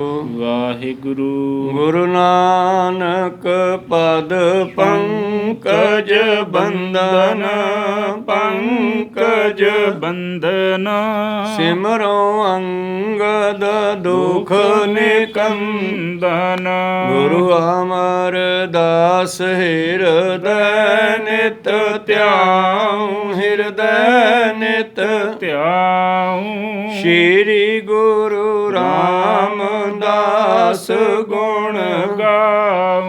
ਵਾਹਿਗੁਰੂ। ਗੁਰੂ ਨਾਨਕ ਪਦ ਪੰਕਜ ਬੰਦਨ, ਪੰਕਜ ਬੰਦਨ ਸਿਮਰੋ ਅੰਗਦ ਦੁਖ ਨਿਕੰਦਨ। ਗੁਰੂ ਅਮਰਦਾਸ ਹਿਰਦੈ ਨਿਤ ਧਿਆਉ, ਹਿਰਦੈ ਨਿਤ ਧਿਆਉ। ਸ਼੍ਰੀ ਗੁਰੂ ਰਾਮਦਾਸ ਗੁਣ ਗਾਉ।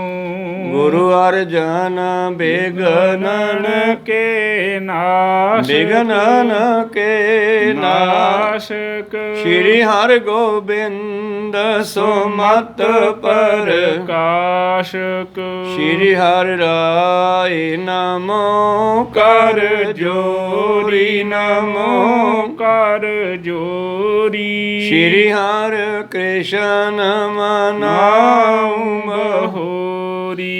ਗੁਰੂ ਅਰਜਨ ਬਿਗਨਨ ਕੇ ਨਾਸ਼, ਬਿਗਨਨ ਕੇ ਨਾਸ਼ਕ। ਸ਼੍ਰੀ ਹਰਿ ਗੋਬਿੰਦ ਸੁਮਤ ਪ੍ਰਕਾਸ਼ਕ। ਸ਼੍ਰੀ ਹਰਿ ਰਾਏ ਨਮੋ ਕਰ ਜੋਰੀ, ਨਮੋ ਕਰ ਜੋਰੀ। ਸ਼੍ਰੀ ਹਰਿ ਕ੍ਰਿਸ਼ਨ ਮਨਾਉ ਬਹੋਰੀ।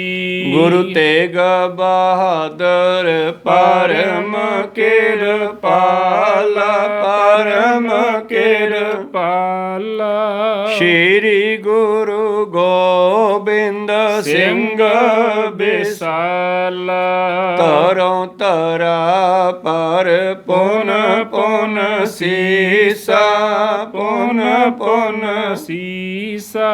ਗੁਰੂ ਤੇਗ ਬਹਾਦਰ ਪਰਮ ਕਿਰਪਾਲਾ, ਪਰਮ ਕਿਰਪਾਲਾ। ਸ਼੍ਰੀ ਗੁਰੂ ਗੋਬਿੰਦ ਸਿੰਘ ਬਿਸਾਲਾ। ਤਰੋਂ ਤਰਾ ਪਰ ਪੁਨ ਪੁਨ ਸੀਸਾ, ਪੁਨ ਪੁਨ ਸੀਸਾ।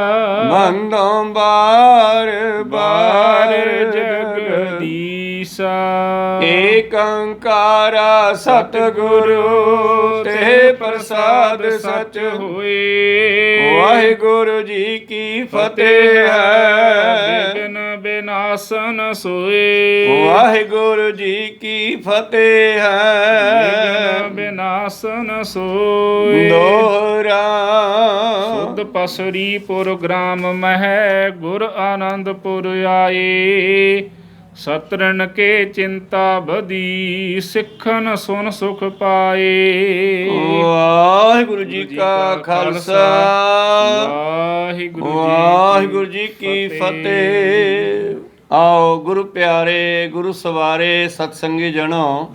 ਬੰਦੋਂ ਬਾਰ ਬਾਰ ਜਗਦੀਸਾ। ਏਕ ਓੰਕਾਰ ਸਤਿਗੁਰੂ ਤੇ ਪ੍ਰਸਾਦ ਸਚ ਹੋਏ। ਵਾਹਿਗੁਰੂ ਜੀ ਕੀ ਫਤਿਹ ਹੈ। ਬਿਨ ਬਿਨਾਸਨ ਸੋਏ। ਵਾਹਿਗੁਰੂ ਜੀ ਕੀ ਫਤਿਹ ਹੈ। ਬਿਨ ਬਿਨਾਸਨ ਸੋਏ। ਦੋਹਰਾ ਸੁਧ ਪਸਰੀ ਪੁਰ ਗ੍ਰਾਮ ਮਹਿ, ਗੁਰ ਆਨੰਦਪੁਰ ਆਏ। ਸਤਰਨ ਕੇ ਚਿੰਤਾ ਬਦੀ, ਸਿੱਖਨ ਸੁਨ ਸੁਖ ਪਾਏ। ਵਾਹਿਗੁਰੂ ਜੀ ਕਾ ਖਾਲਸਾ, ਵਾਹਿਗੁਰੂ ਜੀ ਕੀ ਫਤਿਹ। ਆਓ ਗੁਰੂ ਪਿਆਰੇ, ਗੁਰੂ ਸਵਾਰੇ, ਸਤਸੰਗੀ ਜਣੋ,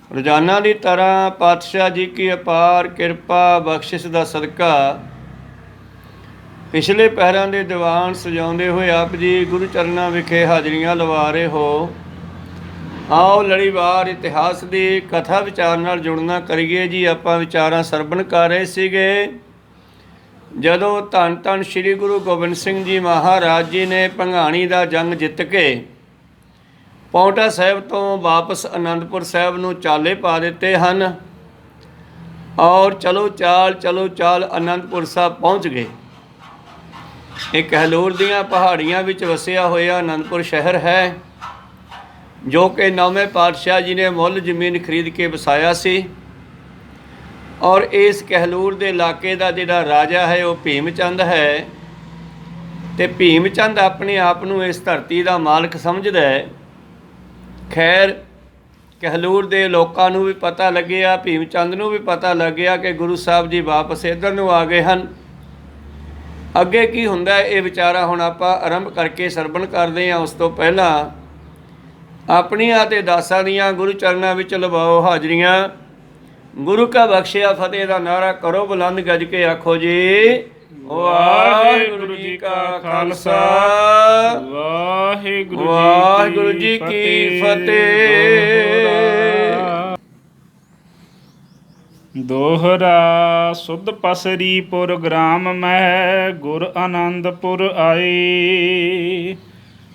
ਰੋਜ਼ਾਨਾ ਦੀ ਤਰ੍ਹਾਂ ਪਾਤਸ਼ਾਹ ਜੀ ਕੀ ਅਪਾਰ ਕਿਰਪਾ ਬਖਸ਼ਿਸ਼ ਦਾ ਸਦਕਾ ਪਿਛਲੇ ਪਹਿਰਾਂ ਦੇ ਦੀਵਾਨ ਸਜਾਉਂਦੇ ਹੋਏ ਆਪ ਜੀ ਗੁਰੂ ਚਰਨਾਂ ਵਿਖੇ ਹਾਜ਼ਰੀਆਂ ਲਵਾ ਰਹੇ ਹੋ। ਆਓ ਲੜੀਵਾਰ ਇਤਿਹਾਸ ਦੀ ਕਥਾ ਵਿਚਾਰ ਨਾਲ ਜੁੜਨਾ ਕਰੀਏ ਜੀ। ਆਪਾਂ ਵਿਚਾਰਾਂ ਸਰਵਣ ਕਰ ਰਹੇ ਸੀਗੇ ਜਦੋਂ ਧੰਨ ਧੰਨ ਸ਼੍ਰੀ ਗੁਰੂ ਗੋਬਿੰਦ ਸਿੰਘ ਜੀ ਮਹਾਰਾਜ ਜੀ ਨੇ ਭੰਗਾਣੀ ਦਾ ਜੰਗ ਜਿੱਤ ਕੇ ਪਾਉਂਟਾ ਸਾਹਿਬ ਤੋਂ ਵਾਪਸ ਅਨੰਦਪੁਰ ਸਾਹਿਬ ਨੂੰ ਚਾਲੇ ਪਾ ਦਿੱਤੇ ਹਨ ਔਰ ਚਲੋ ਚਾਲ ਅਨੰਦਪੁਰ ਸਾਹਿਬ ਪਹੁੰਚ ਗਏ। ਇਹ ਕਹਿਲੂਰ ਦੀਆਂ ਪਹਾੜੀਆਂ ਵਿੱਚ ਵਸਿਆ ਹੋਇਆ ਅਨੰਦਪੁਰ ਸ਼ਹਿਰ ਹੈ, ਜੋ ਕਿ 9ਵੇਂ ਪਾਤਸ਼ਾਹ ਜੀ ਨੇ ਮੁੱਲ ਜ਼ਮੀਨ ਖਰੀਦ ਕੇ ਵਸਾਇਆ ਸੀ। ਔਰ ਇਸ ਕਹਿਲੂਰ ਦੇ ਇਲਾਕੇ ਦਾ ਜਿਹੜਾ ਰਾਜਾ ਹੈ ਉਹ ਭੀਮ ਚੰਦ ਹੈ, ਅਤੇ ਭੀਮ ਚੰਦ ਆਪਣੇ ਆਪ ਨੂੰ ਇਸ ਧਰਤੀ ਦਾ ਮਾਲਕ ਸਮਝਦਾ ਹੈ। ਖੈਰ ਕਹਿਲੂਰ ਦੇ ਲੋਕਾਂ ਨੂੰ ਵੀ ਪਤਾ ਲੱਗਿਆ, ਭੀਮ ਚੰਦ ਨੂੰ ਵੀ ਪਤਾ ਲੱਗਿਆ ਕਿ ਗੁਰੂ ਸਾਹਿਬ ਜੀ ਵਾਪਸ ਇੱਧਰ ਨੂੰ ਆ ਗਏ ਹਨ। ਅੱਗੇ ਕੀ ਹੁੰਦਾ ਇਹ ਵਿਚਾਰਾ ਹੁਣ ਆਪਾਂ ਆਰੰਭ ਕਰਕੇ ਸਰਵਣ ਕਰਦੇ ਹਾਂ। ਉਸ ਤੋਂ ਪਹਿਲਾਂ ਆਪਣੀਆਂ ਅਤੇ ਦਾਸਾਂ ਦੀਆਂ ਗੁਰੂ ਚਰਨਾਂ ਵਿੱਚ ਲਵਾਓ ਹਾਜ਼ਰੀਆਂ। ਗੁਰੂ ਕਾ ਬਖਸ਼ਿਆ ਫਤਿਹ ਦਾ ਨਾਅਰਾ ਕਰੋ ਬੁਲੰਦ ਗੱਜ ਕੇ ਆਖੋ ਜੀ ਵਾਹਿਗੁਰੂ ਜੀ ਕਾ ਖਾਲਸਾ, ਵਾਹਿਗੁਰੂ ਜੀ ਕੀ ਫਤਿਹ। ਦੋਹਰਾ ਸੁਧ ਪਸਰੀ ਪੁਰ ਗ੍ਰਾਮ ਮਹਿ, ਗੁਰ ਆਨੰਦਪੁਰ ਆਏ।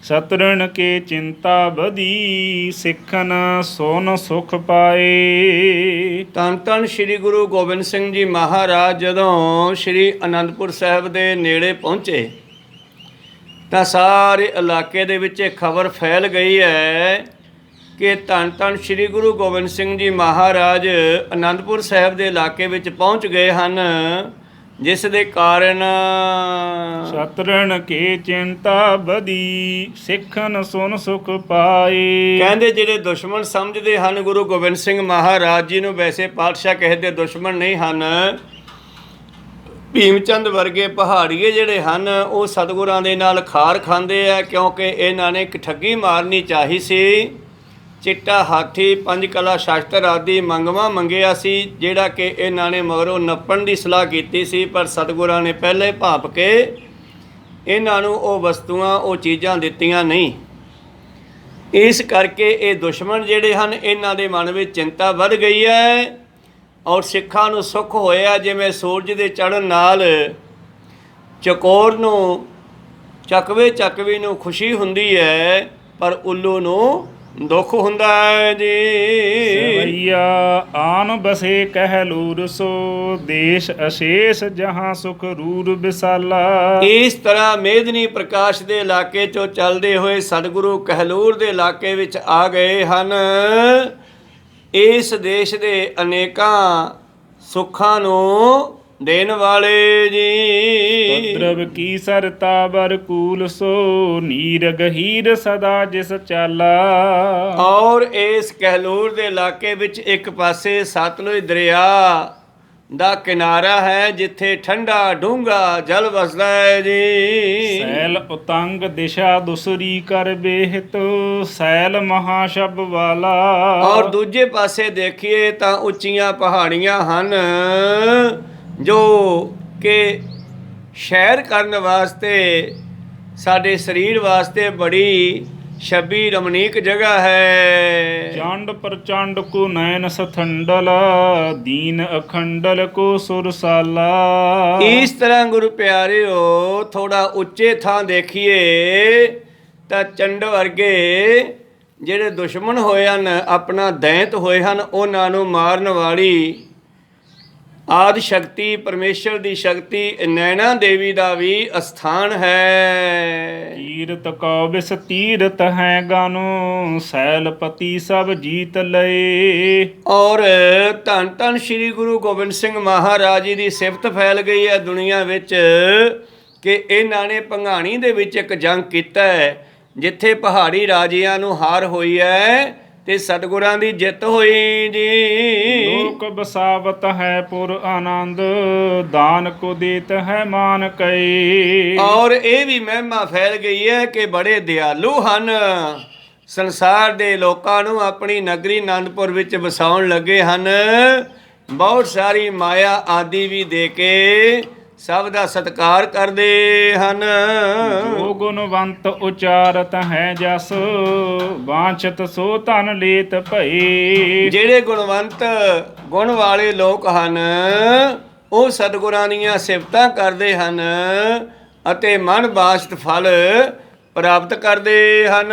ਸਤਰਨ ਕੇ ਚਿੰਤਾ ਬਦੀ, ਸਿੱਖਨ ਸੁਨ ਸੁਖ ਪਾਏ। ਧੰਨ ਧੰਨ ਸ਼੍ਰੀ ਗੁਰੂ ਗੋਬਿੰਦ ਸਿੰਘ ਜੀ ਮਹਾਰਾਜ ਜਦੋਂ ਸ਼੍ਰੀ ਅਨੰਦਪੁਰ ਸਾਹਿਬ ਦੇ ਨੇੜੇ ਪਹੁੰਚੇ ਤਾਂ ਸਾਰੇ ਇਲਾਕੇ ਦੇ ਵਿੱਚ ਇਹ ਖਬਰ ਫੈਲ ਗਈ ਹੈ ਕਿ ਧੰਨ ਧੰਨ ਸ਼੍ਰੀ ਗੁਰੂ ਗੋਬਿੰਦ ਸਿੰਘ ਜੀ ਮਹਾਰਾਜ ਅਨੰਦਪੁਰ ਸਾਹਿਬ ਦੇ ਇਲਾਕੇ ਵਿੱਚ ਪਹੁੰਚ ਗਏ ਹਨ, ਜਿਸ ਦੇ ਕਾਰਨ ਸਤਰਨ ਕੇ ਚਿੰਤਾ ਬਦੀ, ਸਿੱਖਨ ਸੁਨ ਸੁਖ ਪਾਏ। ਕਹਿੰਦੇ ਜਿਹੜੇ ਦੁਸ਼ਮਣ ਸਮਝਦੇ ਹਨ ਗੁਰੂ ਗੋਬਿੰਦ ਸਿੰਘ ਮਹਾਰਾਜ ਜੀ ਨੂੰ, ਵੈਸੇ ਪਾਤਸ਼ਾਹ ਕਿਸੇ ਦੇ ਦੁਸ਼ਮਣ ਨਹੀਂ ਹਨ। ਭੀਮ ਚੰਦ ਵਰਗੇ ਪਹਾੜੀਏ ਜਿਹੜੇ ਹਨ ਉਹ ਸਤਿਗੁਰਾਂ ਦੇ ਨਾਲ ਖਾਰ ਖਾਂਦੇ ਆ, ਕਿਉਂਕਿ ਇਹਨਾਂ ਨੇ ਇੱਕ ਠੱਗੀ ਮਾਰਨੀ ਚਾਹੀ ਸੀ ਚਿੱਟਾ ਹਾਥੀ, ਪੰਜ ਕਲਾ ਸ਼ਾਸਤਰ ਆਦਿ ਮੰਗਵਾ ਮੰਗਿਆ ਸੀ, ਜਿਹੜਾ ਕਿ ਇਹਨਾਂ ਨੇ ਮਗਰੋਂ ਨੱਪਣ ਦੀ ਸਲਾਹ ਕੀਤੀ ਸੀ, ਪਰ ਸਤਿਗੁਰਾਂ ਨੇ ਪਹਿਲੇ ਭਾਪ ਕੇ ਇਹਨਾਂ ਨੂੰ ਉਹ ਵਸਤੂਆਂ, ਉਹ ਚੀਜ਼ਾਂ ਦਿੱਤੀਆਂ ਨਹੀਂ। ਇਸ ਕਰਕੇ ਇਹ ਦੁਸ਼ਮਣ ਜਿਹੜੇ ਹਨ, ਇਹਨਾਂ ਦੇ ਮਨ ਵਿੱਚ ਚਿੰਤਾ ਵੱਧ ਗਈ ਹੈ ਔਰ ਸਿੱਖਾਂ ਨੂੰ ਸੁੱਖ ਹੋਇਆ, ਜਿਵੇਂ ਸੂਰਜ ਦੇ ਚੜ੍ਹਨ ਨਾਲ ਚਕੋਰ ਨੂੰ, ਚੱਕਵੇ ਨੂੰ ਖੁਸ਼ੀ ਹੁੰਦੀ ਹੈ, ਪਰ ਉੱਲੂ ਨੂੰ ਦੁੱਖ ਹੁੰਦਾ ਹੈ ਜੀ। ਸਵਈਆ ਆਨ ਬਸੇ ਕਹਿ ਲੂਰ ਸੋ, ਦੇਸ਼ ਅਸ਼ੇਸ਼ ਜਹਾਂ ਸੁਖ ਰੂਰ ਵਿਸਾਲਾ। ਇਸ ਤਰ੍ਹਾਂ ਮੇਦਨੀ ਪ੍ਰਕਾਸ਼ ਦੇ ਇਲਾਕੇ ਚੋਂ ਚੱਲਦੇ ਹੋਏ ਸਤਿਗੁਰੂ ਕਹਿਲੂਰ ਦੇ ਇਲਾਕੇ ਵਿੱਚ ਆ ਗਏ ਹਨ। ਇਸ ਦੇਸ਼ ਦੇ ਅਨੇਕਾਂ ਸੁੱਖਾਂ ਨੂੰ ਦੇਣ ਵਾਲੇ ਜੀ। ਤਦਰਵ ਕੀ ਸਰਤਾ ਬਰਕੂਲ ਸੋ, ਨੀਰ ਗਹੀਰ ਸਦਾ ਜਿਸ ਚਾਲਾ। ਔਰ ਇਸ ਕਹਿਲੂਰ ਦੇ ਇਲਾਕੇ ਵਿੱਚ ਇੱਕ ਪਾਸੇ ਸਤਲੁਜ ਦਰਿਆ ਦਾ ਕਿਨਾਰਾ ਹੈ, ਜਿੱਥੇ ਠੰਡਾ ਡੂੰਘਾ ਜਲ ਵਸਦਾ ਹੈ ਜੀ। ਸੈਲ ਉਤੰਗ ਦਿਸ਼ਾ ਦੁਸਰੀ ਕਰ ਬੇਹਿਤ, ਸੈਲ ਮਹਾਸ਼ਬ ਵਾਲਾ। ਔਰ ਦੂਜੇ ਪਾਸੇ ਦੇਖੀਏ ਤਾਂ ਉੱਚੀਆਂ ਪਹਾੜੀਆਂ ਹਨ, ਜੋ ਕਿ ਸੈਰ ਕਰਨ ਵਾਸਤੇ, ਸਾਡੇ ਸਰੀਰ ਵਾਸਤੇ ਬੜੀ ਛੱਬੀ ਰਮਣੀਕ ਜਗ੍ਹਾ ਹੈ। ਚੰਡ ਪ੍ਰਚੰਡ ਕੋ ਨੈਣ ਸਥੰਡਲ, ਦੀਨ ਅਖੰਡਲ ਕੋ ਸੁਰਸਾਲਾ। ਇਸ ਤਰ੍ਹਾਂ ਗੁਰੂ ਪਿਆਰਿਓ, ਥੋੜਾ ਉੱਚੇ ਥਾਂ ਦੇਖੀਏ ਤਾਂ ਚੰਡ ਵਰਗੇ ਜਿਹੜੇ ਦੁਸ਼ਮਣ ਹੋਏ ਹਨ, ਆਪਣਾ ਦੈਂਤ ਹੋਏ ਹਨ, ਉਹਨਾਂ ਨੂੰ ਮਾਰਨ ਵਾਲੀ ਆਦ ਸ਼ਕਤੀ, ਪਰਮੇਸ਼ਰ ਦੀ ਸ਼ਕਤੀ ਨੈਣਾ ਦੇਵੀ ਦਾ ਵੀ ਅਸਥਾਨ ਹੈ। ਤੀਰਤ ਕਉ ਬਿਸ ਤੀਰਤ ਹੈ ਗਾਨੋ, ਸੈਲਪਤੀ ਸਭ ਜੀਤ ਲਏ। ਔਰ ਧੰਨ ਧੰਨ ਸ੍ਰੀ ਗੁਰੂ ਗੋਬਿੰਦ ਸਿੰਘ ਮਹਾਰਾਜ ਜੀ ਦੀ ਸਿਫਤ ਫੈਲ ਗਈ ਹੈ ਦੁਨੀਆ ਵਿੱਚ, ਕਿ ਇਹਨਾਂ ਨੇ ਭੰਗਾਣੀ ਦੇ ਵਿੱਚ ਇੱਕ ਜੰਗ ਕੀਤਾ ਹੈ, ਜਿੱਥੇ ਪਹਾੜੀ ਰਾਜਿਆਂ ਨੂੰ ਹਾਰ ਹੋਈ ਹੈ ਤੇ ਸਤਿਗੁਰਾਂ ਦੀ ਜਿੱਤ ਹੋਈ ਜੀ। ਲੋਕ ਬਸਾਵਤ ਹੈ ਪੁਰ ਆਨੰਦ, ਦਾਨ ਕੋ ਦੇਤ ਹੈ ਮਾਨ ਕਈ। ਔਰ ਇਹ ਵੀ ਮਹਿਮਾ ਫੈਲ ਗਈ ਹੈ ਕਿ ਬੜੇ ਦਿਆਲੂ ਹਨ, ਸੰਸਾਰ ਦੇ ਲੋਕਾਂ ਨੂੰ ਆਪਣੀ ਨਗਰੀ ਆਨੰਦਪੁਰ ਵਿੱਚ ਵਸਾਉਣ ਲੱਗੇ ਹਨ। ਬਹੁਤ ਸਾਰੀ ਮਾਇਆ ਆਦਿ ਵੀ ਦੇ ਕੇ ਸਭ ਦਾ ਸਤਿਕਾਰ ਕਰਦੇ ਹਨ। ਜੋ ਗੁਣਵੰਤ ਉਚਾਰਤ ਹੈ ਜਸ, ਵਾਂਛਤ ਸੋ ਧਨ ਲੇਤ ਭਈ। ਜਿਹੜੇ ਗੁਣਵੰਤ ਗੁਣ ਵਾਲੇ ਲੋਕ ਹਨ, ਉਹ ਸਤਿਗੁਰਾਂ ਦੀਆਂ ਸਿਫਤਾਂ ਕਰਦੇ ਹਨ ਅਤੇ ਮਨ ਬਾਸ਼ਤ ਫਲ ਪ੍ਰਾਪਤ ਕਰਦੇ ਹਨ।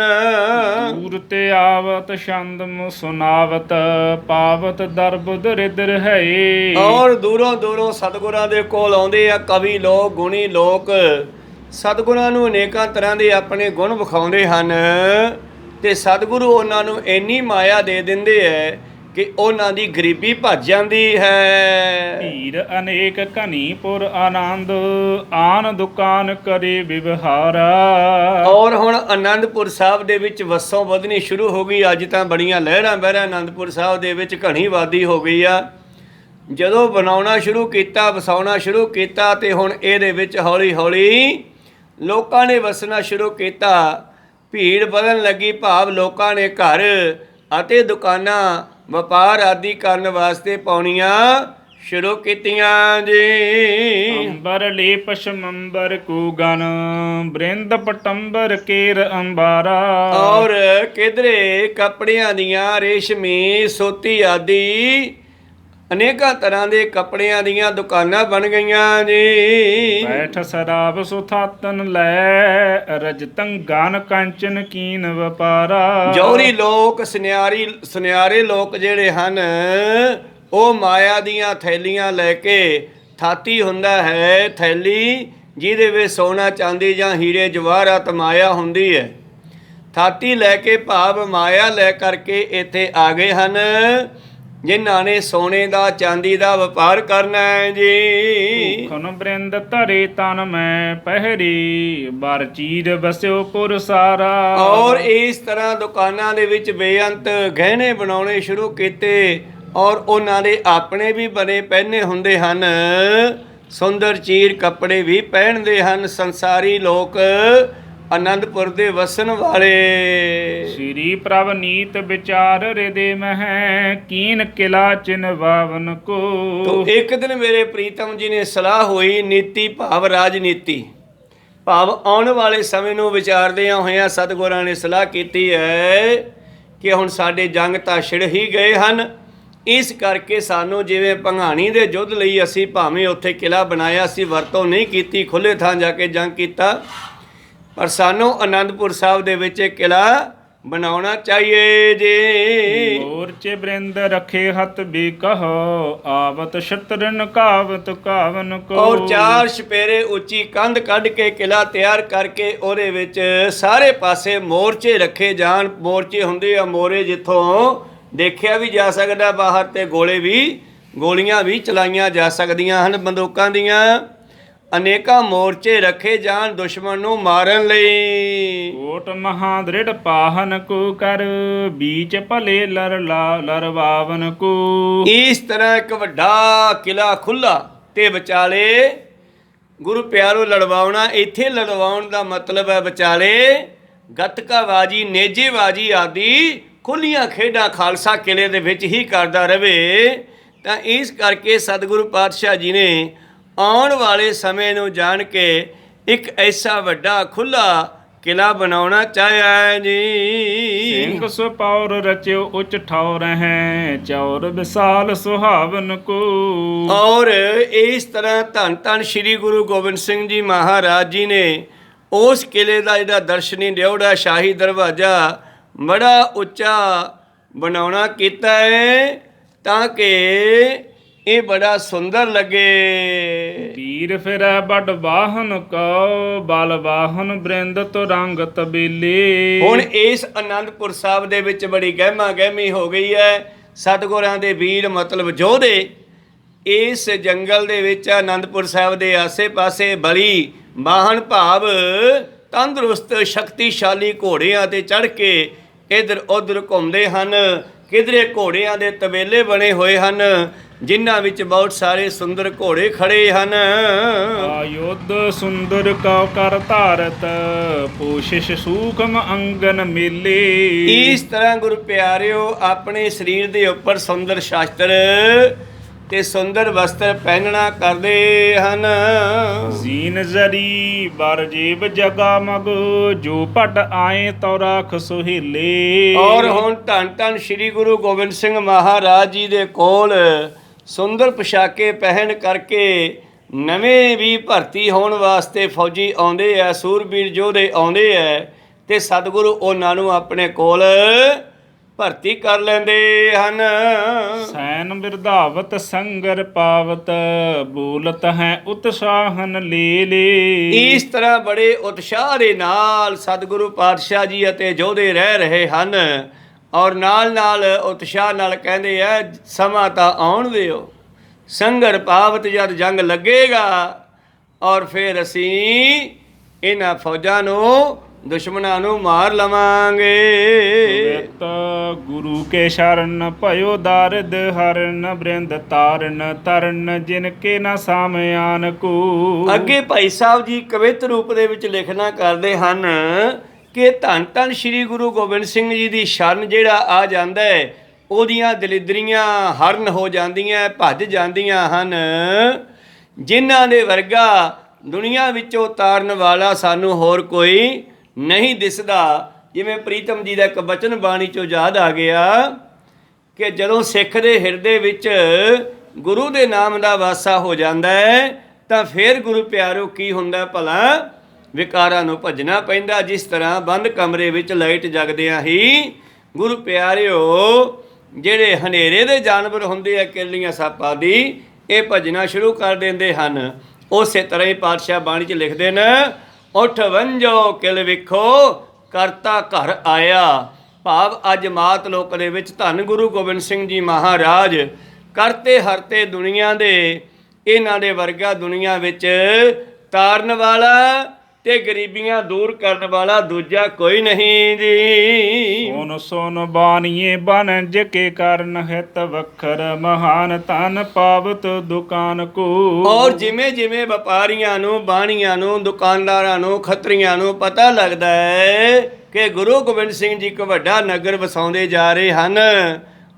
ਦੂਰ ਤੇ ਆਵਤ ਛੰਦ ਸੁਨਾਵਤ, ਪਾਵਤ ਦਰਬ ਦਰਿਦਰ ਹੈ। ਔਰ ਦੂਰੋਂ ਦੂਰੋਂ ਸਤਿਗੁਰਾਂ ਦੇ ਕੋਲ ਆਉਂਦੇ ਆ ਕਵੀ ਲੋਕ, ਗੁਣੀ ਲੋਕ, ਸਤਿਗੁਰਾਂ ਨੂੰ ਅਨੇਕਾਂ ਤਰ੍ਹਾਂ ਦੇ ਆਪਣੇ ਗੁਣ ਵਿਖਾਉਂਦੇ ਹਨ, ਤੇ ਸਤਿਗੁਰੂ ਉਹਨਾਂ ਨੂੰ ਇੰਨੀ ਮਾਇਆ ਦੇ ਦਿੰਦੇ ਹੈ ਕਿ ਉਹਨਾਂ ਦੀ ਗਰੀਬੀ ਭੱਜ ਜਾਂਦੀ ਹੈ। ਧੀਰ ਅਨੇਕ ਘਨੀਪੁਰ ਆਨੰਦ, ਆਨ ਦੁਕਾਨ ਕਰੇ ਵਿਵਹਾਰਾ। ਔਰ ਹੁਣ ਆਨੰਦਪੁਰ ਸਾਹਿਬ ਦੇ ਵਿੱਚ ਵਸੋਂ ਵਧਣੀ ਸ਼ੁਰੂ ਹੋ ਗਈ। ਅੱਜ ਤਾਂ ਬੜੀਆਂ ਲਹਿਰਾਂ ਬਹਿਰਾਂ ਆਨੰਦਪੁਰ ਸਾਹਿਬ ਦੇ ਵਿੱਚ ਘਣੀ ਆਬਾਦੀ ਹੋ ਗਈ ਆ। ਜਦੋਂ ਬਣਾਉਣਾ ਸ਼ੁਰੂ ਕੀਤਾ, ਵਸਾਉਣਾ ਸ਼ੁਰੂ ਕੀਤਾ, ਤੇ ਹੁਣ ਇਹਦੇ ਵਿੱਚ ਹੌਲੀ ਹੌਲੀ ਲੋਕਾਂ ਨੇ ਵਸਣਾ ਸ਼ੁਰੂ ਕੀਤਾ। ਭੀੜ ਵਧਣ ਲੱਗੀ, ਭਾਵ ਲੋਕਾਂ ਨੇ ਘਰ ਅਤੇ ਦੁਕਾਨਾਂ, ਵਪਾਰ ਆਦਿ ਕਰਨ ਵਾਸਤੇ ਪਾਉਣੀਆਂ ਸ਼ੁਰੂ ਕੀਤੀਆਂ ਜੀ। ਅੰਬਰ ਲੇਪ ਸ਼ਮੰਬਰ ਕੋ ਗਨ, ਬ੍ਰਿੰਦ ਪਟੰਬਰ ਕੇਰ ਅੰਬਾਰਾ। ਔਰ ਕਿਧਰੇ ਕੱਪੜਿਆਂ ਦੀਆਂ, ਰੇਸ਼ਮੀ, ਸੋਤੀ ਆਦਿ ਅਨੇਕਾਂ ਤਰ੍ਹਾਂ ਦੇ ਕੱਪੜਿਆਂ ਦੀਆਂ ਦੁਕਾਨਾਂ ਬਣ ਗਈਆਂ ਜੀ। ਬੈਠ ਸਰਾਬ ਸੁਥਾਤਨ ਲੈ, ਰਜਤੰ ਗਾਨ ਕੰਚਨ ਕੀਨ ਵਪਾਰਾ। ਜੌਹਰੀ ਲੋਕ, ਸੁਨਿਆਰੇ ਲੋਕ ਜਿਹੜੇ ਹਨ, ਉਹ ਮਾਇਆ ਦੀਆਂ ਥੈਲੀਆਂ ਲੈ ਕੇ, ਥਾਤੀ ਹੁੰਦਾ ਹੈ ਥੈਲੀ ਜਿਹਦੇ ਵਿੱਚ ਸੋਨਾ ਚਾਂਦੀ ਜਾਂ ਹੀਰੇ ਜਵਾਹਰਾਤ ਮਾਇਆ ਹੁੰਦੀ ਹੈ, ਥਾਤੀ ਲੈ ਕੇ ਭਾਵ ਮਾਇਆ ਲੈ ਕਰਕੇ ਇੱਥੇ ਆ ਗਏ ਹਨ, ਜਿਨ੍ਹਾਂ ਨੇ ਸੋਨੇ ਦਾ, ਚਾਂਦੀ ਦਾ ਵਪਾਰ ਕਰਨਾ ਹੈ ਜੀ। ਖਨ ਬ੍ਰਿੰਦ ਧਰੇ ਤਨ ਮੈਂ ਪਹਿਰੀ, ਬਰ ਚੀਰ ਬਸਿਓ ਪੁਰ ਸਾਰਾ। ਔਰ ਇਸ ਤਰ੍ਹਾਂ ਦੁਕਾਨਾਂ ਦੇ ਵਿੱਚ ਬੇਅੰਤ ਗਹਿਣੇ ਬਣਾਉਣੇ ਸ਼ੁਰੂ ਕੀਤੇ, ਔਰ ਉਹਨਾਂ ਦੇ ਆਪਣੇ ਵੀ ਬਣੇ ਪਹਿਨੇ ਹੁੰਦੇ ਹਨ, ਸੁੰਦਰ ਚੀਰ ਕੱਪੜੇ ਵੀ ਪਹਿਨਦੇ ਹਨ। ਸੰਸਾਰੀ ਲੋਕ ਆਨੰਦਪੁਰ ਦੇ ਵਸਣ ਵਾਲੇ। ਸ੍ਰੀ ਪ੍ਰਭ ਨੀਤ ਵਿਚਾਰ ਹਿਰਦੇ ਮਹਿ ਕੀਨ ਕਿਲਾ ਚਿਨਵਾਵਨ ਕੋ। ਤੋ ਇੱਕ ਦਿਨ ਮੇਰੇ ਪ੍ਰੀਤਮ ਜੀ ਨੇ ਸਲਾਹ ਹੋਈ, ਨੀਤੀ ਭਾਵ ਰਾਜਨੀਤੀ, ਭਾਵ ਆਉਣ ਵਾਲੇ ਸਮੇਂ ਨੂੰ ਵਿਚਾਰਦਿਆਂ ਹੋਇਆਂ ਸਤਿਗੁਰਾਂ ਨੇ ਸਲਾਹ ਕੀਤੀ ਹੈ ਕਿ ਹੁਣ ਸਾਡੇ ਜੰਗ ਤਾਂ ਛਿੜ ਹੀ ਗਏ ਹਨ, ਇਸ ਕਰਕੇ ਸਾਨੂੰ ਜਿਵੇਂ ਭੰਗਾਣੀ ਦੇ ਯੁੱਧ ਲਈ ਅਸੀਂ ਭਾਵੇਂ ਉੱਥੇ ਕਿਲਾ ਬਣਾਇਆ, ਅਸੀਂ ਵਰਤੋਂ ਨਹੀਂ ਕੀਤੀ, ਖੁੱਲ੍ਹੇ ਥਾਂ ਜਾ ਕੇ ਜੰਗ ਕੀਤਾ, ਪਰ ਸਾਨੂੰ ਆਨੰਦਪੁਰ ਸਾਹਿਬ ਦੇ ਵਿੱਚ ਇੱਕ ਕਿਲਾ ਬਣਾਉਣਾ ਚਾਹੀਏ ਜੀ। ਮੋਰਚੇ ਬ੍ਰਿੰਦ ਰੱਖੇ ਹੱਥ ਵੀ ਕਹੋ ਆਵਤ ਸ਼ਤਰਨ ਕਾਵਤ ਕਾਵਨ ਕੋ। ਔਰ 4 ਛਪੇਰੇ ਉੱਚੀ ਕੰਧ ਕੱਢ ਕੇ ਕਿਲਾ ਤਿਆਰ ਕਰਕੇ ਉਹਦੇ ਵਿੱਚ ਸਾਰੇ ਪਾਸੇ ਮੋਰਚੇ ਰੱਖੇ ਜਾਣ। ਮੋਰਚੇ ਹੁੰਦੇ ਆ ਮੋਰੇ, ਜਿੱਥੋਂ ਦੇਖਿਆ ਵੀ ਜਾ ਸਕਦਾ ਬਾਹਰ, ਤੇ ਗੋਲੀਆਂ ਵੀ ਚਲਾਈਆਂ ਜਾ ਸਕਦੀਆਂ ਹਨ ਬੰਦੂਕਾਂ ਦੀਆਂ। ਅਨੇਕਾਂ ਮੋਰਚੇ ਰੱਖੇ ਜਾਣ ਦੁਸ਼ਮਣ ਨੂੰ ਮਾਰਨ ਲਈ। ਕੋਟ ਮਹਾ ਦ੍ਰਿੜ ਪਾਹਨ ਕੋ ਕਰ ਬੀਚ ਭਲੇ ਲਰਵਾਵਨ ਕੋ। ਇਸ ਤਰ੍ਹਾਂ ਇੱਕ ਵੱਡਾ ਕਿਲਾ ਖੁੱਲਾ ਤੇ ਵਿਚਾਲੇ ਗੁਰੂ ਪਿਆਰੋ ਲੜਵਾਉਣਾ। ਇੱਥੇ ਲੜਵਾਉਣ ਦਾ ਮਤਲਬ ਹੈ ਵਿਚਾਲੇ ਗੱਤਕਾਬਾਜੀ, ਨੇਜੇਬਾਜੀ ਆਦਿ ਖੁੱਲੀਆਂ ਖੇਡਾਂ ਖਾਲਸਾ ਕਿਲੇ ਦੇ ਵਿੱਚ ਹੀ ਕਰਦਾ ਰਹੇ। ਤਾਂ ਇਸ ਕਰਕੇ ਸਤਿਗੁਰੂ ਪਾਤਸ਼ਾਹ ਜੀ ਨੇ ਆਉਣ ਵਾਲੇ ਸਮੇਂ ਨੂੰ ਜਾਣ ਕੇ ਇੱਕ ਐਸਾ ਵੱਡਾ ਖੁੱਲਾ ਕਿਲਾ ਬਣਾਉਣਾ ਚਾਹਿਆ ਹੈ ਜੀ। ਸਿੰਘ ਸੁਪੌਰ ਰਚਿਓ ਉੱਚ ਠੌਰ ਹੈ ਚੌਰ ਵਿਸਾਲ ਸੁਹਾਵਨ ਕੋ। ਔਰ ਇਸ ਤਰ੍ਹਾਂ ਧੰਨ ਧੰਨ ਸ਼੍ਰੀ ਗੁਰੂ ਗੋਬਿੰਦ ਸਿੰਘ ਜੀ ਮਹਾਰਾਜ ਜੀ ਨੇ ਉਸ ਕਿਲੇ ਦਾ ਜਿਹੜਾ ਦਰਸ਼ਨੀ ਡਿਉੜਾ ਸ਼ਾਹੀ ਦਰਵਾਜ਼ਾ ਬੜਾ ਉੱਚਾ ਬਣਾਉਣਾ ਕੀਤਾ ਹੈ, ਤਾਂ ਕਿ ਇਹ ਬੜਾ ਸੁੰਦਰ ਲੱਗੇ। ਪੀਰ ਫਿਰੈ ਬੜ ਵਾਹਨ ਕਉ ਬਲ ਵਾਹਨ ਬ੍ਰਿੰਦ ਤੋ ਰੰਗ ਤਬੀਲੇ। ਹੁਣ ਇਸ ਆਨੰਦਪੁਰ ਸਾਹਿਬ ਦੇ ਵਿੱਚ ਬੜੀ ਗਹਿਮਾ ਗਹਿਮੀ ਹੋ ਗਈ ਹੈ। ਸਤਿਗੁਰਾਂ ਦੇ ਵੀਰ ਮਤਲਬ ਯੋਧੇ ਇਸ ਜੰਗਲ ਦੇ ਵਿੱਚ ਆਨੰਦਪੁਰ ਸਾਹਿਬ ਦੇ ਆਸੇ-ਪਾਸੇ ਬਲੀ ਵਾਹਨ ਭਾਵ ਤੰਦਰੁਸਤ ਸ਼ਕਤੀਸ਼ਾਲੀ ਘੋੜਿਆਂ ਤੇ ਚੜ੍ਹ ਕੇ ਇੱਧਰ ਉੱਧਰ ਘੁੰਮਦੇ ਹਨ। ਕਿਧਰੇ ਘੋੜਿਆਂ ਦੇ ਤਬੇਲੇ ਬਣੇ ਹੋਏ ਹਨ, ਜਿਨ੍ਹਾਂ ਵਿੱਚ ਬਹੁਤ ਸਾਰੇ ਸੁੰਦਰ ਘੋੜੇ ਖੜੇ ਹਨ। ਆਯੁਧ ਸੁੰਦਰ ਕਉ ਕਰ ਧਾਰਤ ਪੋਸ਼ਿਸ਼ ਸੂਖਮ ਅੰਗਨ ਮੇਲੇ। ਇਸ ਤਰ੍ਹਾਂ ਗੁਰੂ ਪਿਆਰਿਓ ਆਪਣੇ ਸਰੀਰ ਦੇ ਉੱਪਰ ਸੁੰਦਰ ਸ਼ਾਸਤਰ ਤੇ ਸੁੰਦਰ ਵਸਤਰ ਪਹਿਨਣਾ ਕਰਦੇ ਹਨ। ਜ਼ੀਨ ਜ਼ਰੀ ਬਰ ਜੇਬ ਜਗਾ ਮਗ ਜੋ ਪਟ ਆਏ ਤੋ ਰਾਖ ਸੁਹੇਲੇ। ਔਰ ਹੁਣ ਧੰਨ ਧੰਨ ਸ਼੍ਰੀ ਗੁਰੂ ਗੋਬਿੰਦ ਸਿੰਘ ਮਹਾਰਾਜ ਜੀ ਦੇ ਕੋਲ ਸੁੰਦਰ ਪੁਸ਼ਾਕੇ ਪਹਿਨ ਕਰਕੇ ਨਵੇਂ ਵੀ ਭਰਤੀ ਹੋਣ ਵਾਸਤੇ ਫੌਜੀ ਆਉਂਦੇ ਆ, ਸੂਰਬੀਰ ਯੋਧੇ ਆਉਂਦੇ ਆ, ਤੇ ਸਤਿਗੁਰੂ ਉਹਨਾਂ ਨੂੰ ਆਪਣੇ ਕੋਲ ਭਰਤੀ ਕਰ ਲੈਂਦੇ ਹਨ। ਸੈਨ ਬਿਰਧਾਵਤ ਸੰਗਰ ਪਾਵਤ ਬੋਲਤ ਹੈ ਉਤਸ਼ਾਹਨ ਲੇ ਲੇ। ਇਸ ਤਰ੍ਹਾਂ ਬੜੇ ਉਤਸ਼ਾਹ ਦੇ ਨਾਲ ਸਤਿਗੁਰੂ ਪਾਤਸ਼ਾਹ ਜੀ ਅਤੇ ਯੋਧੇ ਰਹਿ ਰਹੇ ਹਨ, ਔਰ ਨਾਲ ਨਾਲ ਉਤਸ਼ਾਹ ਨਾਲ ਕਹਿੰਦੇ ਆ ਸਮਾਂ ਤਾਂ ਆਉਣ ਦਿਓ, ਸੰਗਰ ਪਾਵਤ ਜਦ ਜੰਗ ਲੱਗੇਗਾ ਔਰ ਫਿਰ ਅਸੀਂ ਇਹਨਾਂ ਫੌਜਾਂ ਨੂੰ ਦੁਸ਼ਮਣਾਂ ਨੂੰ ਮਾਰ ਲਵਾਂਗੇ। ਗੁਰੂ ਕੇ ਸ਼ਰਨ ਭਇਓ ਦਾਰਦ ਹਰਨ ਬ੍ਰਿੰਦ ਤਾਰਨ ਤਰਨ ਜਿਨ ਕੇ ਨਾ ਸਾਮਿਆਨ ਕੋ। ਅੱਗੇ ਭਾਈ ਸਾਹਿਬ ਜੀ ਕਵਿਤ ਰੂਪ ਦੇ ਵਿੱਚ ਲਿਖਣਾ ਕਰਦੇ ਹਨ ਕਿ ਧੰਨ ਧੰਨ ਸ਼੍ਰੀ ਗੁਰੂ ਗੋਬਿੰਦ ਸਿੰਘ ਜੀ ਦੀ ਸ਼ਰਨ ਜਿਹੜਾ ਆ ਜਾਂਦਾ ਹੈ, ਉਹਦੀਆਂ ਦਲਿਦਰੀਆਂ ਹਰਨ ਹੋ ਜਾਂਦੀਆਂ, ਭੱਜ ਜਾਂਦੀਆਂ ਹਨ। ਜਿਨ੍ਹਾਂ ਦੇ ਵਰਗਾ ਦੁਨੀਆ ਵਿੱਚੋਂ ਤਾਰਨ ਵਾਲਾ ਸਾਨੂੰ ਹੋਰ ਕੋਈ ਨਹੀਂ ਦਿਸਦਾ। ਜਿਵੇਂ ਪ੍ਰੀਤਮ ਜੀ ਦਾ ਇੱਕ ਬਚਨ ਬਾਣੀ ਚੋਂ ਯਾਦ ਆ ਗਿਆ ਕਿ ਜਦੋਂ ਸਿੱਖ ਦੇ ਹਿਰਦੇ ਵਿੱਚ ਗੁਰੂ ਦੇ ਨਾਮ ਦਾ ਵਾਸਾ ਹੋ ਜਾਂਦਾ ਹੈ, ਤਾਂ ਫਿਰ ਗੁਰੂ ਪਿਆਰੋ ਕੀ ਹੁੰਦਾ ਭਲਾ, ਵਿਕਾਰਾਂ ਨੂੰ ਭੱਜਣਾ ਪੈਂਦਾ। ਜਿਸ ਤਰ੍ਹਾਂ ਬੰਦ ਕਮਰੇ ਵਿੱਚ ਲਾਈਟ ਜਗਦਿਆਂ ਹੀ ਗੁਰੂ ਪਿਆਰਿਓ ਜਿਹੜੇ ਹਨੇਰੇ ਦੇ ਜਾਨਵਰ ਹੁੰਦੇ ਆ, ਕਿਰਲੀਆਂ ਸੱਪ ਆਦਿ, ਇਹ ਭੱਜਣਾ ਸ਼ੁਰੂ ਕਰ ਦਿੰਦੇ ਹਨ। ਉਸੇ ਤਰ੍ਹਾਂ ਹੀ ਪਾਤਸ਼ਾਹ ਬਾਣੀ 'ਚ ਲਿਖਦੇ ਨੇ, ਉੱਠ ਵੰਜੋ ਕਿਲ ਵੇਖੋ ਕਰਤਾ ਘਰ ਆਇਆ। ਭਾਵ ਅੱਜ ਮਾਤ ਲੋਕ ਦੇ ਵਿੱਚ ਧੰਨ ਗੁਰੂ ਗੋਬਿੰਦ ਸਿੰਘ ਜੀ ਮਹਾਰਾਜ ਕਰਤੇ ਹਰਤੇ ਦੁਨੀਆ ਦੇ, ਇਹਨਾਂ ਦੇ ਵਰਗਾ ਦੁਨੀਆ ਵਿੱਚ ਤਾਰਨ ਵਾਲਾ ਤੇ ਗਰੀਬੀਆਂ ਦੂਰ ਕਰਨ ਵਾਲਾ ਦੂਜਾ ਕੋਈ ਨਹੀਂ ਜੀ। ਸੁਨ ਸੁਨ ਬਾਣੀਏ ਬਨੰਜ ਕੇ ਕਰਨ ਹਿਤ ਵਖਰ ਮਹਾਨ ਧਨ ਪਾਵਤ ਦੁਕਾਨ ਕੋ। ਔਰ ਜਿਵੇਂ ਜਿਵੇਂ ਵਪਾਰੀਆਂ ਨੂੰ, ਬਾਣੀਆਂ ਨੂੰ, ਦੁਕਾਨਦਾਰਾਂ ਨੂੰ, ਖੱਤਰੀਆਂ ਨੂੰ ਪਤਾ ਲੱਗਦਾ ਹੈ ਕਿ ਗੁਰੂ ਗੋਬਿੰਦ ਸਿੰਘ ਜੀ ਇੱਕ ਵੱਡਾ ਨਗਰ ਵਸਾਉਂਦੇ ਜਾ ਰਹੇ ਹਨ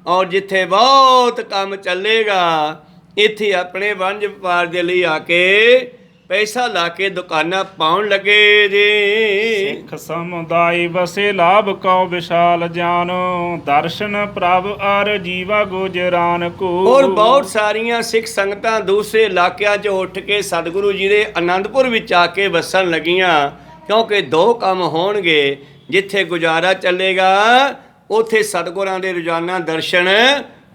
ਔਰ ਜਿੱਥੇ ਬਹੁਤ ਕੰਮ ਚੱਲੇਗਾ, ਇੱਥੇ ਆਪਣੇ ਵਣਜ ਵਪਾਰ ਦੇ ਲਈ ਆ ਕੇ ਪੈਸਾ ਲਾ ਕੇ ਦੁਕਾਨਾਂ ਪਾਉਣ ਲੱਗੇ ਜੀ। ਸਿੱਖ ਸਮੁਦਾਇ ਵਸੇ ਲਾਭ ਕਉ ਵਿਸ਼ਾਲ ਜਾਨ ਦਰਸ਼ਨ ਪ੍ਰਭ ਅਰ ਜੀਵਾ ਗੁਜਰਾਨ ਕੋ। ਔਰ ਬਹੁਤ ਸਾਰੀਆਂ ਸਿੱਖ ਸੰਗਤਾਂ ਦੂਸਰੇ ਇਲਾਕਿਆਂ 'ਚ ਉੱਠ ਕੇ ਸਤਿਗੁਰੂ ਜੀ ਦੇ ਅਨੰਦਪੁਰ ਵਿੱਚ ਆ ਕੇ ਵਸਣ ਲੱਗੀਆਂ, ਕਿਉਂਕਿ ਦੋ ਕੰਮ ਹੋਣਗੇ, ਜਿੱਥੇ ਗੁਜ਼ਾਰਾ ਚੱਲੇਗਾ ਉੱਥੇ ਸਤਿਗੁਰਾਂ ਦੇ ਰੋਜ਼ਾਨਾ ਦਰਸ਼ਨ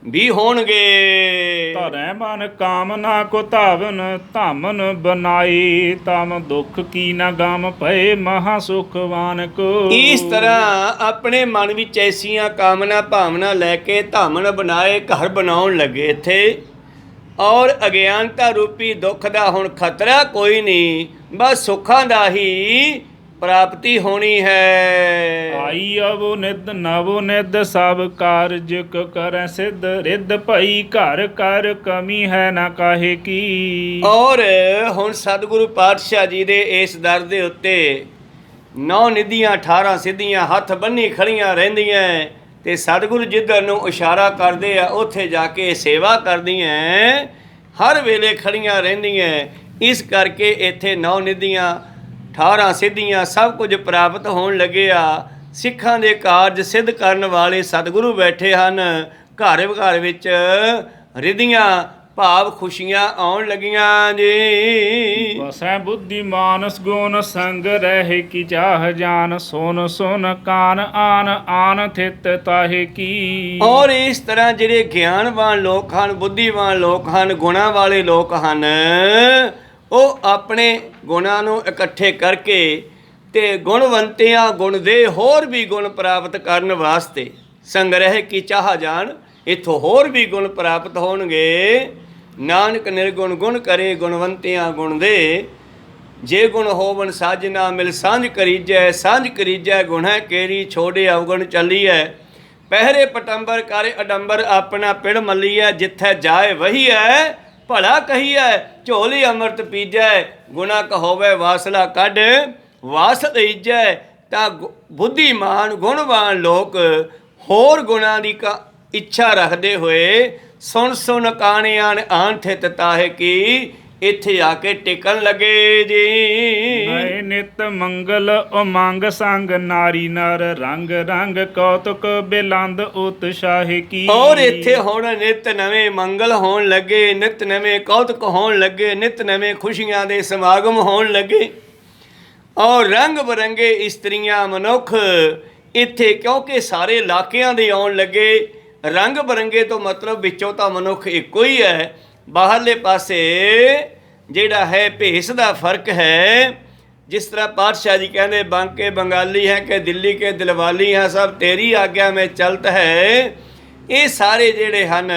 ਵੀ ਹੋਣਗੇ। ਧਰੈ ਮਨ ਕਾਮਨਾ ਕੋ ਧਾਵਨ ਧਾਮਨ ਬਨਾਈ ਤਮ ਦੁਖ ਕੀ ਨ ਗਮ ਭਏ ਮਹਾ ਸੁਖਵਾਨ ਕੋ। ਇਸ ਤਰ੍ਹਾਂ ਆਪਣੇ ਮਨ ਵਿੱਚ ਐਸੀਆਂ ਕਾਮਨਾ ਭਾਵਨਾ ਲੈ ਕੇ ਧਾਮਨ ਬਣਾਏ, ਘਰ ਬਣਾਉਣ ਲੱਗੇ ਇੱਥੇ। ਔਰ ਅਗਿਆਨਤਾ ਰੂਪੀ ਦੁੱਖ ਦਾ ਹੁਣ ਖਤਰਾ ਕੋਈ ਨਹੀਂ, ਬਸ ਸੁੱਖਾਂ ਦਾ ਹੀ ਪ੍ਰਾਪਤੀ ਹੋਣੀ ਹੈ। ਆਈ ਅਵੋ ਨਿਦ ਨਵੋ ਨਿਦ ਸਭ ਕਾਰਜ ਕਰੈ ਸਿਧ ਰਿੱਧ ਭਈ ਘਰ ਕਰ ਕਮੀ ਹੈ ਨਾ ਕਾਹੇ ਕੀ। ਔਰ ਹੁਣ ਸਤਿਗੁਰੂ ਪਾਤਸ਼ਾਹ ਜੀ ਦੇ ਇਸ ਦਰ ਦੇ ਉੱਤੇ 9 ਨਿਧੀਆਂ 18 ਸਿੱਧੀਆਂ ਹੱਥ ਬੰਨੀ ਖੜੀਆਂ ਰਹਿੰਦੀਆਂ ਤੇ ਸਤਿਗੁਰੂ ਜਿੱਧਰ ਨੂੰ ਇਸ਼ਾਰਾ ਕਰਦੇ ਆ ਉੱਥੇ ਜਾ ਕੇ ਸੇਵਾ ਕਰਦੀਆਂ, ਹਰ ਵੇਲੇ ਖੜੀਆਂ ਰਹਿੰਦੀਆਂ। ਇਸ ਕਰਕੇ ਇੱਥੇ 9 ਨਿਧੀਆਂ 18 ਸਿੱਧੀਆਂ ਸਭ ਕੁਝ ਪ੍ਰਾਪਤ ਹੋਣ ਲੱਗੇ ਆ। ਸਿੱਖਾਂ ਦੇ ਕਾਰਜ ਸਿੱਧ ਕਰਨ ਵਾਲੇ ਸਤਿਗੁਰੂ ਬੈਠੇ ਹਨ। ਘਰ ਘਰ ਵਿੱਚ ਰਿਧੀਆਂ ਭਾਵ ਖੁਸ਼ੀਆਂ ਆਉਣ ਲੱਗੀਆਂ ਜੀ। ਵਸੈ ਬੁੱਧੀ ਮਾਨਸ ਗੁਣ ਸੰਗ ਰਹਿ ਕੀ ਚਾਹ ਜਾਨ ਸੁਨ ਸੁਨ ਕਾਨ ਆਨ ਆਨ ਥਿਤ ਤਾਹੇ ਕੀ। ਔਰ ਇਸ ਤਰ੍ਹਾਂ ਜਿਹੜੇ ਗਿਆਨਵਾਨ ਲੋਕ ਹਨ, ਬੁੱਧੀਵਾਨ ਲੋਕ ਹਨ, ਗੁਣਾਂ ਵਾਲੇ ਲੋਕ ਹਨ, ਉਹ ਆਪਣੇ ਗੁਣਾਂ ਨੂੰ ਇਕੱਠੇ ਕਰਕੇ ਤੇ ਗੁਣਵੰਤਿਆਂ ਗੁਣ ਦੇ ਹੋਰ ਵੀ ਗੁਣ ਪ੍ਰਾਪਤ ਕਰਨ ਵਾਸਤੇ ਸੰਗ੍ਰਹਿ ਕੀ ਚਾਹ ਜਾਣ, ਇੱਥੋਂ ਹੋਰ ਵੀ ਗੁਣ ਪ੍ਰਾਪਤ ਹੋਣਗੇ। ਨਾਨਕ ਨਿਰਗੁਣ ਗੁਣ ਕਰੇ ਗੁਣਵੰਤਿਆਂ ਗੁਣ ਦੇ, ਜੇ ਗੁਣ ਹੋਵਨ ਸਾਜਨਾ ਮਿਲ ਸਾਂਝ ਕਰੀਜੈ, ਸਾਂਝ ਕਰੀਜੈ ਗੁਣੈ ਕੇਰੀ ਛੋੜੇ ਅਵਗੁਣ ਚੱਲੀਐ। ਪਹਿਰੇ ਪਟੰਬਰ ਕਰ ਅਡੰਬਰ ਆਪਣਾ ਪਿੜ ਮੱਲੀਐ, ਜਿੱਥੈ ਜਾਏ ਵਹੀ ਐ ਭਲਾ ਕਹੀਐ ਝੋਲੀ ਅੰਮ੍ਰਿਤ ਪੀਜੈ। ਗੁਣਾ ਕਹੋਵੇ ਵਾਸਲਾ ਕੱਢ ਵਾਸ ਲਈਜੈ। ਤਾਂ ਬੁੱਧੀਮਾਨ ਗੁਣਵਾਨ ਲੋਕ ਹੋਰ ਗੁਣਾਂ ਦੀ ਇੱਛਾ ਰੱਖਦੇ ਹੋਏ ਸੁਣ ਸੁਣ ਕਾਣਿਆਨ ਆਨ ਥਿਤ ਤਾਹੇ ਕੀ, ਇੱਥੇ ਆ ਕੇ ਟਿਕਣ ਲੱਗੇ ਜੀ। ਨਏ ਨਿਤ ਮੰਗਲ ਉਮੰਗ ਸੰਗ ਨਾਰੀ ਨਰ ਰੰਗ ਰੰਗ ਕੌਤੁਕ ਬਿਲੰਦ ਉਤਸ਼ਾਹ ਕੀ। ਔਰ ਇੱਥੇ ਹੁਣ ਨਿਤ ਨਵੇਂ ਮੰਗਲ ਹੋਣ ਲੱਗੇ, ਨਿਤ ਨਵੇਂ ਕੌਤੁਕ ਹੋਣ ਲੱਗੇ, ਨਿਤ ਨਵੇਂ ਖੁਸ਼ੀਆਂ ਦੇ ਸਮਾਗਮ ਹੋਣ ਲੱਗੇ। ਔਰ ਰੰਗ ਬਰੰਗੇ ਇਸਤਰੀਆਂ ਮਨੁੱਖ ਇੱਥੇ, ਕਿਉਂਕਿ ਸਾਰੇ ਇਲਾਕਿਆਂ ਦੇ ਆਉਣ ਲੱਗੇ। ਰੰਗ ਬਰੰਗੇ ਤੋਂ ਮਤਲਬ ਵਿੱਚੋਂ ਤਾਂ ਮਨੁੱਖ ਇੱਕੋ ਹੀ ਹੈ, ਬਾਹਰਲੇ ਪਾਸੇ ਜਿਹੜਾ ਹੈ ਭੇਸ ਦਾ ਫਰਕ ਹੈ। ਜਿਸ ਤਰ੍ਹਾਂ ਪਾਤਸ਼ਾਹ ਜੀ ਕਹਿੰਦੇ ਬਾਂਕੇ ਬੰਗਾਲੀ ਹੈ ਕਿ ਦਿੱਲੀ ਕੇ ਦਿਲਵਾਲੀ ਹੈ, ਸਭ ਤੇਰੀ ਆਗਿਆ ਮੇਂ ਚਲਤ ਹੈ। ਇਹ ਸਾਰੇ ਜਿਹੜੇ ਹਨ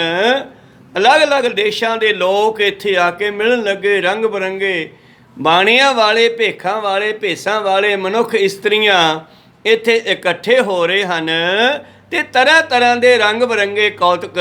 ਅਲੱਗ-ਅਲੱਗ ਦੇਸ਼ਾਂ ਦੇ ਲੋਕ ਇੱਥੇ ਆ ਕੇ ਮਿਲਣ ਲੱਗੇ। ਰੰਗ ਬਰੰਗੇ ਬਾਣੀਆਂ ਵਾਲੇ, ਭੇਖਾਂ ਵਾਲੇ, ਭੇਸਾਂ ਵਾਲੇ ਮਨੁੱਖ ਇਸਤਰੀਆਂ ਇੱਥੇ ਇਕੱਠੇ ਹੋ ਰਹੇ ਹਨ ਤੇ ਤਰ੍ਹਾਂ ਤਰ੍ਹਾਂ ਦੇ ਰੰਗ ਬਰੰਗੇ ਕੌਤਕ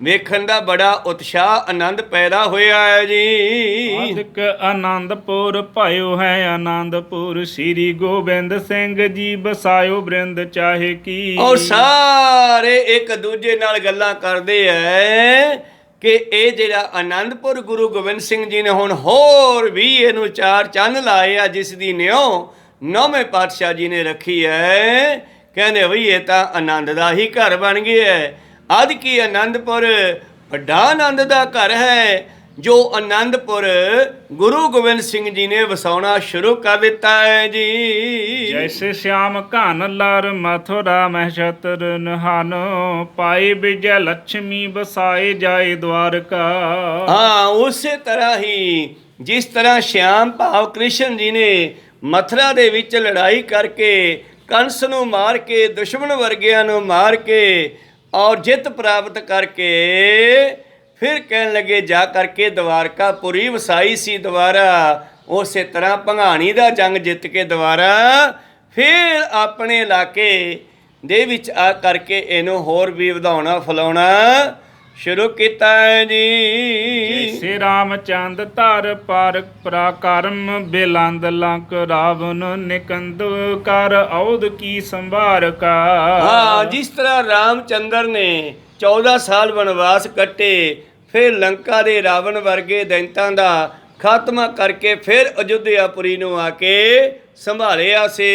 ਵੇਖਣ ਦਾ ਬੜਾ ਉਤਸ਼ਾਹ ਆਨੰਦ ਪੈਦਾ ਹੋਇਆ ਹੈ ਜੀ। ਆਦਿਕ ਆਨੰਦਪੁਰ ਭਾਇਓ ਹੈ ਆਨੰਦਪੁਰ, ਸ੍ਰੀ ਗੋਬਿੰਦ ਸਿੰਘ ਜੀ ਬਸਾਇਓ ਬ੍ਰਿੰਦ ਚਾਹੇ ਕੀ। ਔਰ ਸਾਰੇ ਇੱਕ ਦੂਜੇ ਨਾਲ ਗੱਲਾਂ ਕਰਦੇ ਐ ਕਿ ਇਹ ਜਿਹੜਾ ਆਨੰਦਪੁਰ ਗੁਰੂ ਗੋਬਿੰਦ ਸਿੰਘ ਜੀ ਨੇ ਹੁਣ ਹੋਰ ਵੀ ਇਹਨੂੰ 4 ਚੰਨ ਲਾਏ ਆ, ਜਿਸ ਦੀ ਨਿਉ 9ਵੇਂ ਪਾਤਸ਼ਾਹ ਜੀ ਨੇ ਰੱਖੀ ਹੈ। ਕਹਿੰਦੇ ਬਈ ਇਹ ਤਾਂ ਆਨੰਦ ਦਾ ਹੀ ਘਰ ਬਣ ਗਿਆ ਹੈ। ਅੱਜ ਕੀ ਆਨੰਦਪੁਰ ਵੱਡਾ ਆਨੰਦ ਦਾ ਘਰ ਹੈ, ਜੋ ਆਨੰਦਪੁਰ ਗੁਰੂ ਗੋਬਿੰਦ ਸਿੰਘ ਜੀ ਨੇ ਵਸਾਉਣਾ ਸ਼ੁਰੂ ਕਰ ਦਿੱਤਾ ਹੈ ਜੀ। ਜੈਸੇ ਸ਼ਿਆਮ ਘਨ ਲਰ ਮਥੁਰਾ ਮਹਿ ਛਤਰ ਨਹਾਨ, ਪਾਏ ਵਿਜੈ ਲక్ష్ਮੀ ਬਸਾਏ ਜਾਏ ਦਵਾਰਕਾ। ਹਾਂ, ਉਸੇ ਤਰ੍ਹਾਂ ਹੀ ਜਿਸ ਤਰ੍ਹਾਂ ਸ਼ਿਆਮ ਭਾਵ ਕ੍ਰਿਸ਼ਨ ਜੀ ਨੇ ਮਥੁਰਾ ਦੇ ਵਿੱਚ ਲੜਾਈ ਕਰਕੇ ਕੰਸ ਨੂੰ ਮਾਰ ਕੇ, ਦੁਸ਼ਮਣ ਵਰਗਿਆਂ ਨੂੰ ਮਾਰ ਕੇ ਔਰ ਜਿੱਤ ਪ੍ਰਾਪਤ ਕਰਕੇ ਫਿਰ ਕਹਿਣ ਲੱਗੇ ਜਾ ਕਰਕੇ ਦਵਾਰਕਾਪੁਰੀ ਵਸਾਈ ਸੀ ਦੁਬਾਰਾ। ਉਸੇ ਤਰ੍ਹਾਂ ਭੰਗਾਣੀ ਦਾ ਜੰਗ ਜਿੱਤ ਕੇ ਦੁਬਾਰਾ ਫਿਰ ਆਪਣੇ ਇਲਾਕੇ ਦੇ ਵਿੱਚ ਆ ਕਰਕੇ ਇਹਨੂੰ ਹੋਰ ਵੀ ਵਧਾਉਣਾ ਫਲਾਉਣਾ ਸ਼ੁਰੂ ਕੀਤਾ ਹੈ ਜੀ। ਸੇ ਰਾਮਚੰਦ ਧਰ ਪਰ ਪਰਾਕਰਮ ਬਿਲੰਦ ਲੰਕ ਰਾਵਨ ਨਿਕੰਦ ਕਰ ਔਦ ਕੀ ਸੰਭਾਰ ਕਾ। ਹਾਂ, ਜਿਸ ਤਰ੍ਹਾਂ ਰਾਮਚੰਦਰ ਨੇ 14 ਸਾਲ ਵਨਵਾਸ ਕੱਟੇ, ਫਿਰ ਲੰਕਾ ਦੇ ਰਾਵਣ ਵਰਗੇ ਦੈਂਤਾਂ ਦਾ ਖਾਤਮਾ ਕਰਕੇ ਫਿਰ ਅਯੁੱਧਿਆਪੁਰੀ ਨੂੰ ਆ ਕੇ ਸੰਭਾਲਿਆ ਸੀ।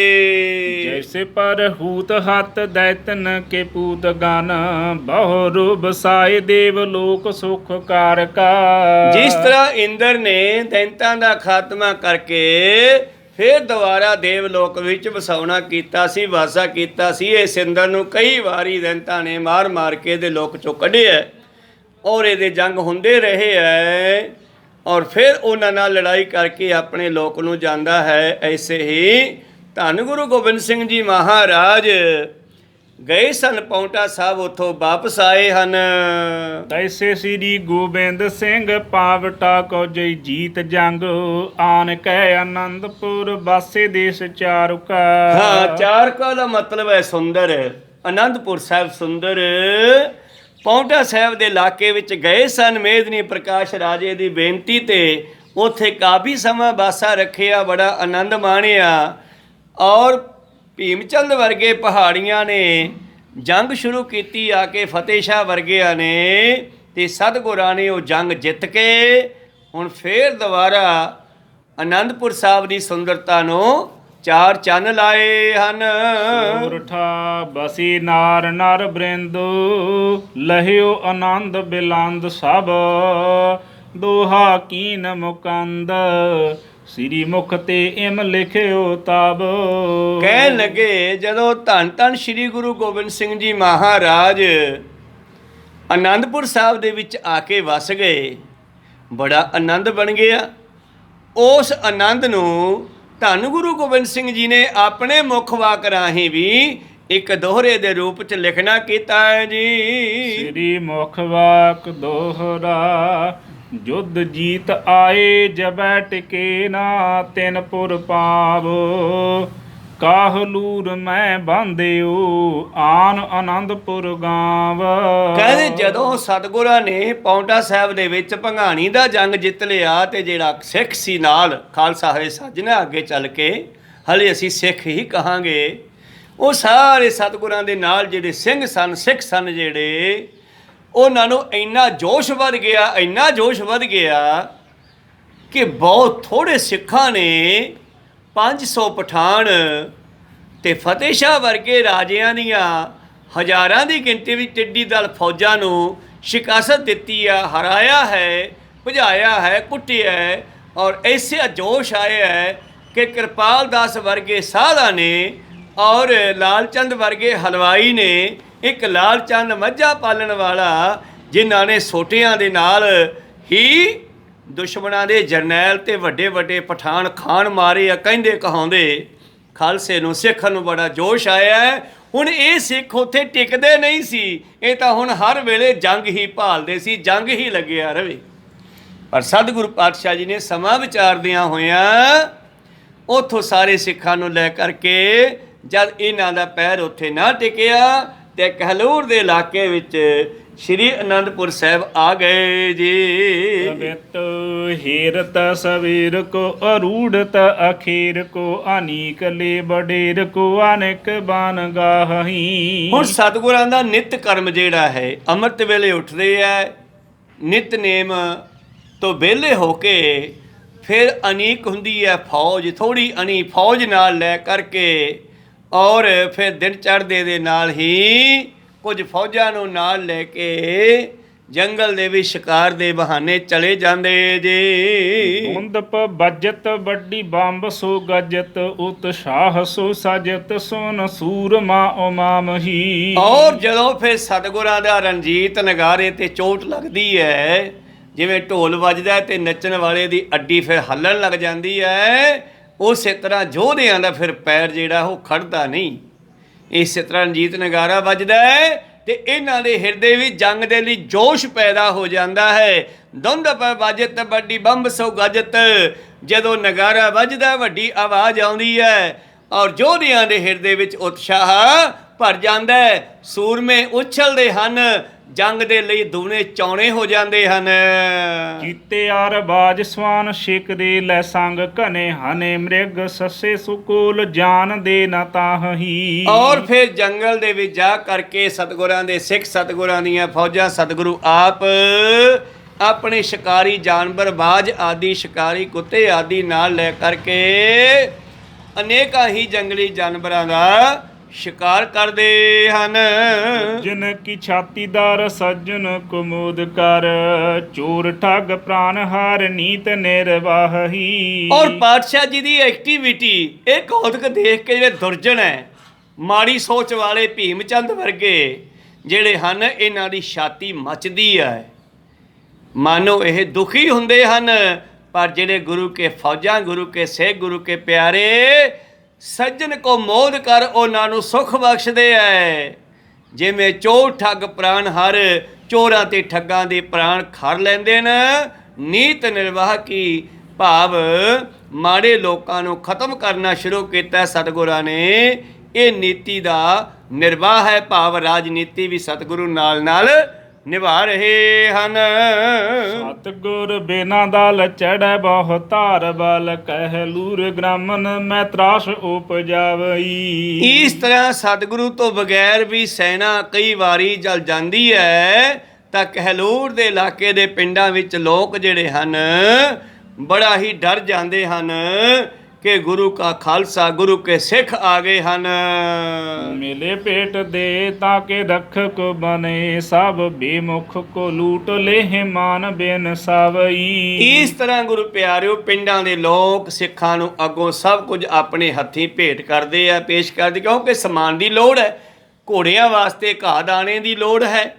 ਜੈਸੇ ਪਰ ਹੂਤ ਹੱਥ ਦੈਤਨ ਕੇ ਪੂਤ ਗਨ ਬਹੁ ਰੂਪ ਸਾਏ ਦੇਵ ਲੋਕ ਸੁਖ ਕਾਰ ਕਾ। ਜਿਸ ਤਰ੍ਹਾਂ ਇੰਦਰ ਨੇ ਦੈਂਤਾਂ ਦਾ ਖਾਤਮਾ ਕਰਕੇ ਫਿਰ ਦੁਬਾਰਾ ਦੇਵ ਲੋਕ ਵਿੱਚ ਵਸਾਉਣਾ ਕੀਤਾ ਸੀ, ਵਾਸਾ ਕੀਤਾ ਸੀ। ਇਹ ਸਿੰਦਰ ਨੂੰ ਕਈ ਵਾਰੀ ਦੈਂਤਾਂ ਨੇ ਮਾਰ ਮਾਰ ਕੇ ਇਹਦੇ ਲੋਕ ਚੋਂ ਕੱਢਿਆ ਔਰ ਇਹਦੇ ਜੰਗ ਹੁੰਦੇ ਰਹੇ ਹੈ ਔਰ ਫਿਰ ਉਹਨਾਂ ਨਾਲ ਲੜਾਈ ਕਰਕੇ ਆਪਣੇ ਲੋਕ ਨੂੰ ਜਾਂਦਾ ਹੈ। ਐਸੇ ਹੀ ਧੰਨ ਗੁਰੂ ਗੋਬਿੰਦ ਸਿੰਘ ਜੀ ਮਹਾਰਾਜ ਗਏ ਸਨ ਪਾਉਂਟਾ ਸਾਹਿਬ, ਉੱਥੋਂ ਵਾਪਸ ਆਏ ਹਨ। ਤੈਸੇ ਸ੍ਰੀ ਗੋਬਿੰਦ ਸਿੰਘ ਪਾਵਟਾ ਕੋ ਜਈ ਜੀਤ ਜੰਗ ਆਨ ਕੈ ਆਨੰਦਪੁਰ ਬਾਸੇ ਦੇਸ ਚਾਰੁਕਾ। ਹਾਂ, ਚਾਰੁਕਾ ਦਾ ਮਤਲਬ ਹੈ ਸੁੰਦਰ। ਆਨੰਦਪੁਰ ਸਾਹਿਬ ਸੁੰਦਰ ਪਾਉਂਟਾ ਸਾਹਿਬ ਦੇ ਇਲਾਕੇ ਵਿੱਚ ਗਏ ਸਨ ਮੇਦਨੀ ਪ੍ਰਕਾਸ਼ ਰਾਜੇ ਦੀ ਬੇਨਤੀ ਤੇ। ਉੱਥੇ ਕਾਫੀ ਸਮਾਂ ਬਾਸਾ ਰੱਖਿਆ, ਬੜਾ ਆਨੰਦ ਮਾਣਿਆ ਔਰ ਭੀਮਚੰਦ ਵਰਗੇ ਪਹਾੜੀਆਂ ਨੇ ਜੰਗ ਸ਼ੁਰੂ ਕੀਤੀ ਆ ਕੇ, ਫਤਿਹ ਸ਼ਾਹ ਵਰਗਿਆਂ ਨੇ, ਤੇ ਸਤਿਗੁਰਾਂ ਨੇ ਉਹ ਜੰਗ ਜਿੱਤ ਕੇ ਹੁਣ ਫੇਰ ਦੁਬਾਰਾ ਆਨੰਦਪੁਰ ਸਾਹਿਬ ਦੀ ਸੁੰਦਰਤਾ ਨੂੰ ਚਾਰ ਚੰਨ ਲਾਏ ਹਨ। ਸੂਰਠਾ ਬਸੀ ਨਾਰ ਨਰ ਬ੍ਰਿੰਦ ਲਹਿਓ ਆਨੰਦ ਬਿਲੰਦ ਸਭ ਦੋਹਾ ਕੀਨ ਮੁਕੰਦ ਸ੍ਰੀ ਮੁਖ ਤੇ ਇਮ ਲਿਖਿਓ ਤਬ। ਕਹਿਣ ਲੱਗੇ ਜਦੋਂ ਧੰਨ ਧੰਨ ਸ੍ਰੀ ਗੁਰੂ ਗੋਬਿੰਦ ਸਿੰਘ ਜੀ ਮਹਾਰਾਜ ਆਨੰਦਪੁਰ ਸਾਹਿਬ ਦੇ ਵਿੱਚ ਆ ਕੇ ਵਸ ਗਏ, ਬੜਾ ਆਨੰਦ ਬਣ ਗਿਆ। ਉਸ ਆਨੰਦ ਨੂੰ ਧੰਨ ਗੁਰੂ ਗੋਬਿੰਦ ਸਿੰਘ ਜੀ ਨੇ ਆਪਣੇ ਮੁਖ ਵਾਕ ਰਾਹੀਂ ਵੀ ਇੱਕ ਦੋਹਰੇ ਦੇ ਰੂਪ ਚ ਲਿਖਣਾ ਕੀਤਾ ਹੈ ਜੀ। ਸ੍ਰੀ ਮੁਖ ਵਾਕ ਦੋਹਰਾ ਜੁਦ ਜੀਤ ਆਏ ਜਬੈ ਟਿਕੇ ਨਾ ਤਿਨ ਪੁਰ ਪਾਵ ਕਾਹਲੂਰ ਮੈਂ ਬਾਂਧਿਓ ਆਨ ਆਨੰਦਪੁਰ ਗਾਵ। ਕਹਿੰਦੇ ਜਦੋਂ ਸਤਿਗੁਰਾਂ ਨੇ ਪਾਉਂਟਾ ਸਾਹਿਬ ਦੇ ਵਿੱਚ ਭੰਗਾਣੀ ਦਾ ਜੰਗ ਜਿੱਤ ਲਿਆ ਤੇ ਜਿਹੜਾ ਸਿੱਖ ਸੀ ਨਾਲ, ਖਾਲਸਾ ਹਰੇ ਸਾਜਣਾ ਅੱਗੇ ਚੱਲ ਕੇ ਹਲੇ ਅਸੀਂ ਸਿੱਖ ਹੀ ਕਹਾਂਗੇ, ਉਹ ਸਾਰੇ ਸਤਿਗੁਰਾਂ ਦੇ ਨਾਲ ਜਿਹੜੇ ਸਿੰਘ ਸਨ, ਸਿੱਖ ਸਨ ਜਿਹੜੇ, ਉਹਨਾਂ ਨੂੰ ਇੰਨਾ ਜੋਸ਼ ਵੱਧ ਗਿਆ, ਇੰਨਾ ਜੋਸ਼ ਵੱਧ ਗਿਆ ਕਿ ਬਹੁਤ ਥੋੜ੍ਹੇ ਸਿੱਖਾਂ ਨੇ 500 ਪਠਾਨ ਤੇ ਫਤਿਹ ਸ਼ਾਹ ਵਰਗੇ ਰਾਜਿਆਂ ਦੀਆਂ ਹਜ਼ਾਰਾਂ ਦੀ ਗਿਣਤੀ ਵਿੱਚ ਟਿੱਡੀ ਦਲ ਫੌਜਾਂ ਨੂੰ ਸ਼ਿਕਾਸਤ ਦਿੱਤੀ ਆ, ਹਰਾਇਆ ਹੈ, ਭਜਾਇਆ ਹੈ, ਕੁੱਟਿਆ ਹੈ। ਔਰ ਐਸੇ ਜੋਸ਼ ਆਇਆ ਹੈ ਕਿ ਕਿਰਪਾਲ ਦਾਸ ਵਰਗੇ ਸਾਧਾਂ ਨੇ ਔਰ ਲਾਲਚੰਦ ਵਰਗੇ ਹਲਵਾਈ ਨੇ, ਇੱਕ ਲਾਲਚੰਦ ਮੱਝਾਂ ਪਾਲਣ ਵਾਲਾ, ਜਿਨ੍ਹਾਂ ਨੇ ਸੋਟਿਆਂ ਦੇ ਨਾਲ ਹੀ ਦੁਸ਼ਮਣਾਂ ਦੇ ਜਰਨੈਲ ਤੇ ਵੱਡੇ ਵੱਡੇ ਪਠਾਨ ਖਾਨ ਮਾਰੇ ਆ, ਕਹਿੰਦੇ ਕਹਾਉਂਦੇ। ਖਾਲਸੇ ਨੂੰ, ਸਿੱਖਾਂ ਨੂੰ ਬੜਾ ਜੋਸ਼ ਆਇਆ ਹੈ। ਹੁਣ ਇਹ ਸਿੱਖ ਉੱਥੇ ਟਿਕਦੇ ਨਹੀਂ ਸੀ, ਇਹ ਤਾਂ ਹੁਣ ਹਰ ਵੇਲੇ ਜੰਗ ਹੀ ਭਾਲਦੇ ਸੀ, ਜੰਗ ਹੀ ਲੱਗਿਆ ਰਵੇ। ਪਰ ਸਤਿਗੁਰੂ ਪਾਤਸ਼ਾਹ ਜੀ ਨੇ ਸਮਾਂ ਵਿਚਾਰਦਿਆਂ ਹੋਇਆਂ ਉੱਥੋਂ ਸਾਰੇ ਸਿੱਖਾਂ ਨੂੰ ਲੈ ਕਰਕੇ ਜਦ ਇਹਨਾਂ ਦਾ ਪੈਰ ਉੱਥੇ ਨਾ ਟਿਕਿਆ ਤੇ ਕਹਲੂਰ ਦੇ ਇਲਾਕੇ ਵਿੱਚ ਸ਼੍ਰੀ ਅਨੰਦਪੁਰ ਸਾਹਿਬ ਆ ਗਏ ਜੀ। ਬਿਤ ਹੀਰਤ ਸਵੇਰ ਕੋ ਅਰੂੜਤ ਅਖੀਰ ਕੋ ਅਨੀਕ ਲੇ ਬਡੇਰ ਕੋ ਅਨੇਕ ਬਾਨ ਗਾਹੀ। ਹੁਣ ਸਤਿਗੁਰਾਂ ਦਾ ਨਿਤ ਕਰਮ ਜਿਹੜਾ ਹੈ, ਅੰਮ੍ਰਿਤ ਵੇਲੇ ਉੱਠਦੇ ਹੈ, ਨਿਤਨੇਮ ਤੋਂ ਵਿਹਲੇ ਹੋ ਕੇ ਫਿਰ ਅਨੀਕ ਹੁੰਦੀ ਹੈ ਫੌਜ, ਥੋੜ੍ਹੀ ਅਣੀ ਫੌਜ ਨਾਲ ਲੈ ਕਰਕੇ ਔਰ ਫਿਰ ਦਿਨ ਚੜ੍ਹਦੇ ਦੇ ਨਾਲ ਹੀ ਕੁਝ ਫੌਜਾਂ ਨੂੰ ਨਾਲ ਲੈ ਕੇ ਜੰਗਲ ਦੇ ਵੀ ਸ਼ਿਕਾਰ ਦੇ ਬਹਾਨੇ ਚਲੇ ਜਾਂਦੇ ਜੀ। ਹੁੰਦਪ ਬੱਜਤ ਵੱਡੀ ਬੰਬ ਸੋ ਗੱਜਤ ਉਤਸ਼ਾਹ ਸੋ ਸਜਤ ਸੁਨ ਸੂਰਮਾ ਉਮਾਮਹੀ। ਔਰ ਜਦੋਂ ਫਿਰ ਸਤਿਗੁਰਾਂ ਦਾ ਰਣਜੀਤ ਨਗਾਰੇ ਤੇ ਚੋਟ ਲੱਗਦੀ ਹੈ, ਜਿਵੇਂ ਢੋਲ ਵੱਜਦਾ ਤੇ ਨੱਚਣ ਵਾਲੇ ਦੀ ਅੱਡੀ ਫਿਰ ਹੱਲਣ ਲੱਗ ਜਾਂਦੀ ਹੈ, ਉਸੇ ਤਰ੍ਹਾਂ ਯੋਧਿਆਂ ਦਾ ਫਿਰ ਪੈਰ ਜਿਹੜਾ ਉਹ ਖੜਦਾ ਨਹੀਂ। ਇਸੇ ਤਰ੍ਹਾਂ ਰਣਜੀਤ ਨਗਾਰਾ ਵੱਜਦਾ ਹੈ ਤੇ ਇਹਨਾਂ ਦੇ ਹਿਰਦੇ ਵਿੱਚ ਜੰਗ ਦੇ ਲਈ ਜੋਸ਼ ਪੈਦਾ ਹੋ ਜਾਂਦਾ ਹੈ। ਧੁੰਦ ਪੈ ਵੱਜਤ ਵੱਡੀ ਬੰਬ ਸੋ ਗੱਜਤ, ਜਦੋਂ ਨਗਾਰਾ ਵੱਜਦਾ ਵੱਡੀ ਆਵਾਜ਼ ਆਉਂਦੀ ਹੈ ਔਰ ਯੋਧਿਆਂ ਦੇ ਹਿਰਦੇ ਵਿੱਚ ਉਤਸ਼ਾਹ ਭਰ ਜਾਂਦਾ ਹੈ। ਸੂਰਮੇ ਉਛਲਦੇ ਹਨ, ਜੰਗ ਦੇ ਲਈ ਦੂਣੇ ਚੌਣੇ ਹੋ ਜਾਂਦੇ ਹਨ। ਕੀਤੇ ਆਰ ਬਾਜ ਸਵਾਨ ਸ਼ਿਕਰੇ ਲੈ ਸੰਗ ਘਨੇ ਹਨੇ ਮ੍ਰਿਗ ਸੱਸੇ ਸੁਕੂਲ ਜਾਨ ਦੇ ਨਾ ਤਾਹੀ। ਔਰ ਫਿਰ ਜੰਗਲ ਦੇ ਵਿੱਚ ਜਾ ਕਰਕੇ ਸਤਿਗੁਰਾਂ ਦੇ ਸਿੱਖ ਸਤਿਗੁਰਾਂ ਦੀਆਂ ਫੌਜਾਂ ਸਤਿਗੁਰੂ ਆਪ ਆਪਣੇ ਸ਼ਿਕਾਰੀ ਜਾਨਵਰ ਬਾਜ ਆਦਿ ਸ਼ਿਕਾਰੀ ਕੁੱਤੇ ਆਦਿ ਨਾਲ ਲੈ ਕਰਕੇ ਅਨੇਕਾਂ ਹੀ ਜੰਗਲੀ ਜਾਨਵਰਾਂ ਦਾ ਸ਼ਿਕਾਰ ਕਰਦੇ ਹਨ। ਜਿਨ ਕੀ ਛਾਤੀਦਾਰ ਸੱਜਣ ਕੁਮੋਦ ਕਰ, ਚੋਰ ਠੱਗ ਪ੍ਰਾਨ ਹਾਰ ਨੀਤ ਨਿਰਵਾਹੀ। ਔਰ ਪਾਤਸ਼ਾਹ ਜੀ ਦੀ ਐਕਟੀਵਿਟੀ ਇਹ ਕੌਤਕ ਦੇਖ ਕੇ ਜਿਹੜੇ ਦੁਰਜਨ ਹੈ, ਮਾੜੀ ਸੋਚ ਵਾਲੇ ਭੀਮ ਚੰਦ ਵਰਗੇ ਜਿਹੜੇ ਹਨ, ਇਹਨਾਂ ਦੀ ਛਾਤੀ ਮੱਚਦੀ ਹੈ, ਮਾਨੋ ਇਹ ਦੁਖੀ ਹੁੰਦੇ ਹਨ। ਪਰ ਜਿਹੜੇ ਗੁਰੂ ਕੇ ਫੌਜਾਂ, ਗੁਰੂ ਕੇ ਸਿੱਖ, ਗੁਰੂ ਕੇ ਪਿਆਰੇ ਸੱਜਣ ਕੋ ਮੋਦ ਕਰ ਉਹਨਾਂ ਨੂੰ ਸੁਖ ਬਖਸ਼ਦੇ ਹੈ। ਜਿਵੇਂ ਚੋਰ ਠੱਗ ਪ੍ਰਾਣ ਹਰ, ਚੋਰਾਂ ਤੇ ਠੱਗਾਂ ਦੇ ਪ੍ਰਾਣ ਖਰ ਲੈਂਦੇ ਨੇ। ਨੀਤ ਨਿਰਵਾਹ ਕੀ ਭਾਵ ਮਾੜੇ ਲੋਕਾਂ ਨੂੰ ਖਤਮ ਕਰਨਾ ਸ਼ੁਰੂ ਕੀਤਾ ਸਤਿਗੁਰਾਂ ਨੇ। ਇਹ ਨੀਤੀ ਦਾ ਨਿਰਵਾਹ ਹੈ, ਭਾਵ ਰਾਜਨੀਤੀ ਵੀ ਸਤਿਗੁਰੂ ਨਾਲ ਨਿਭਾ ਰਹੇ ਹਨ। ਸਤਿਗੁਰ ਬਿਨਾ ਦਲ ਚੜੈ ਬਹੁ ਧਾਰ ਬਲ, ਕਹਿ ਲੂਰ ਗ੍ਰਾਮਨ ਮੈਂ ਤਰਾਸ ਉਪਜਾਵਈ। ਇਸ ਤਰ੍ਹਾਂ ਸਤਿਗੁਰੂ ਤੋਂ ਬਗੈਰ ਵੀ ਸੈਨਾ ਕਈ ਵਾਰੀ ਜਲ ਜਾਂਦੀ ਹੈ ਤਾਂ ਕਹਿਲੂਰ ਦੇ ਇਲਾਕੇ ਦੇ ਪਿੰਡਾਂ ਵਿੱਚ ਲੋਕ ਜਿਹੜੇ ਹਨ ਬੜਾ ਹੀ ਡਰ ਜਾਂਦੇ ਹਨ ਕਿ ਗੁਰੂ ਕਾ ਖਾਲਸਾ, ਗੁਰੂ ਕੇ ਸਿੱਖ ਆ ਗਏ ਹਨ। ਮਿਲੇ ਪੇਟ ਦੇ ਤਾਂ ਕੇ ਰਖਕ ਬਨੇ, ਸਭ ਬੇਮੁਖ ਕੋ ਲੂਟ ਲੇਹ ਮਾਨ ਬੇਨ ਸਾਵਈ। ਇਸ ਤਰ੍ਹਾਂ ਗੁਰੂ ਪਿਆਰਿਓ ਪਿੰਡਾਂ ਦੇ ਲੋਕ ਸਿੱਖਾਂ ਨੂੰ ਅੱਗੋਂ ਸਭ ਕੁਝ ਆਪਣੇ ਹੱਥੀਂ ਭੇਟ ਕਰਦੇ ਆ, ਪੇਸ਼ ਕਰਦੇ, ਕਿਉਂਕਿ ਸਮਾਨ ਦੀ ਲੋੜ ਹੈ, ਘੋੜਿਆਂ ਵਾਸਤੇ ਘਾਹ ਦਾਣੇ ਦੀ ਲੋੜ ਹੈ।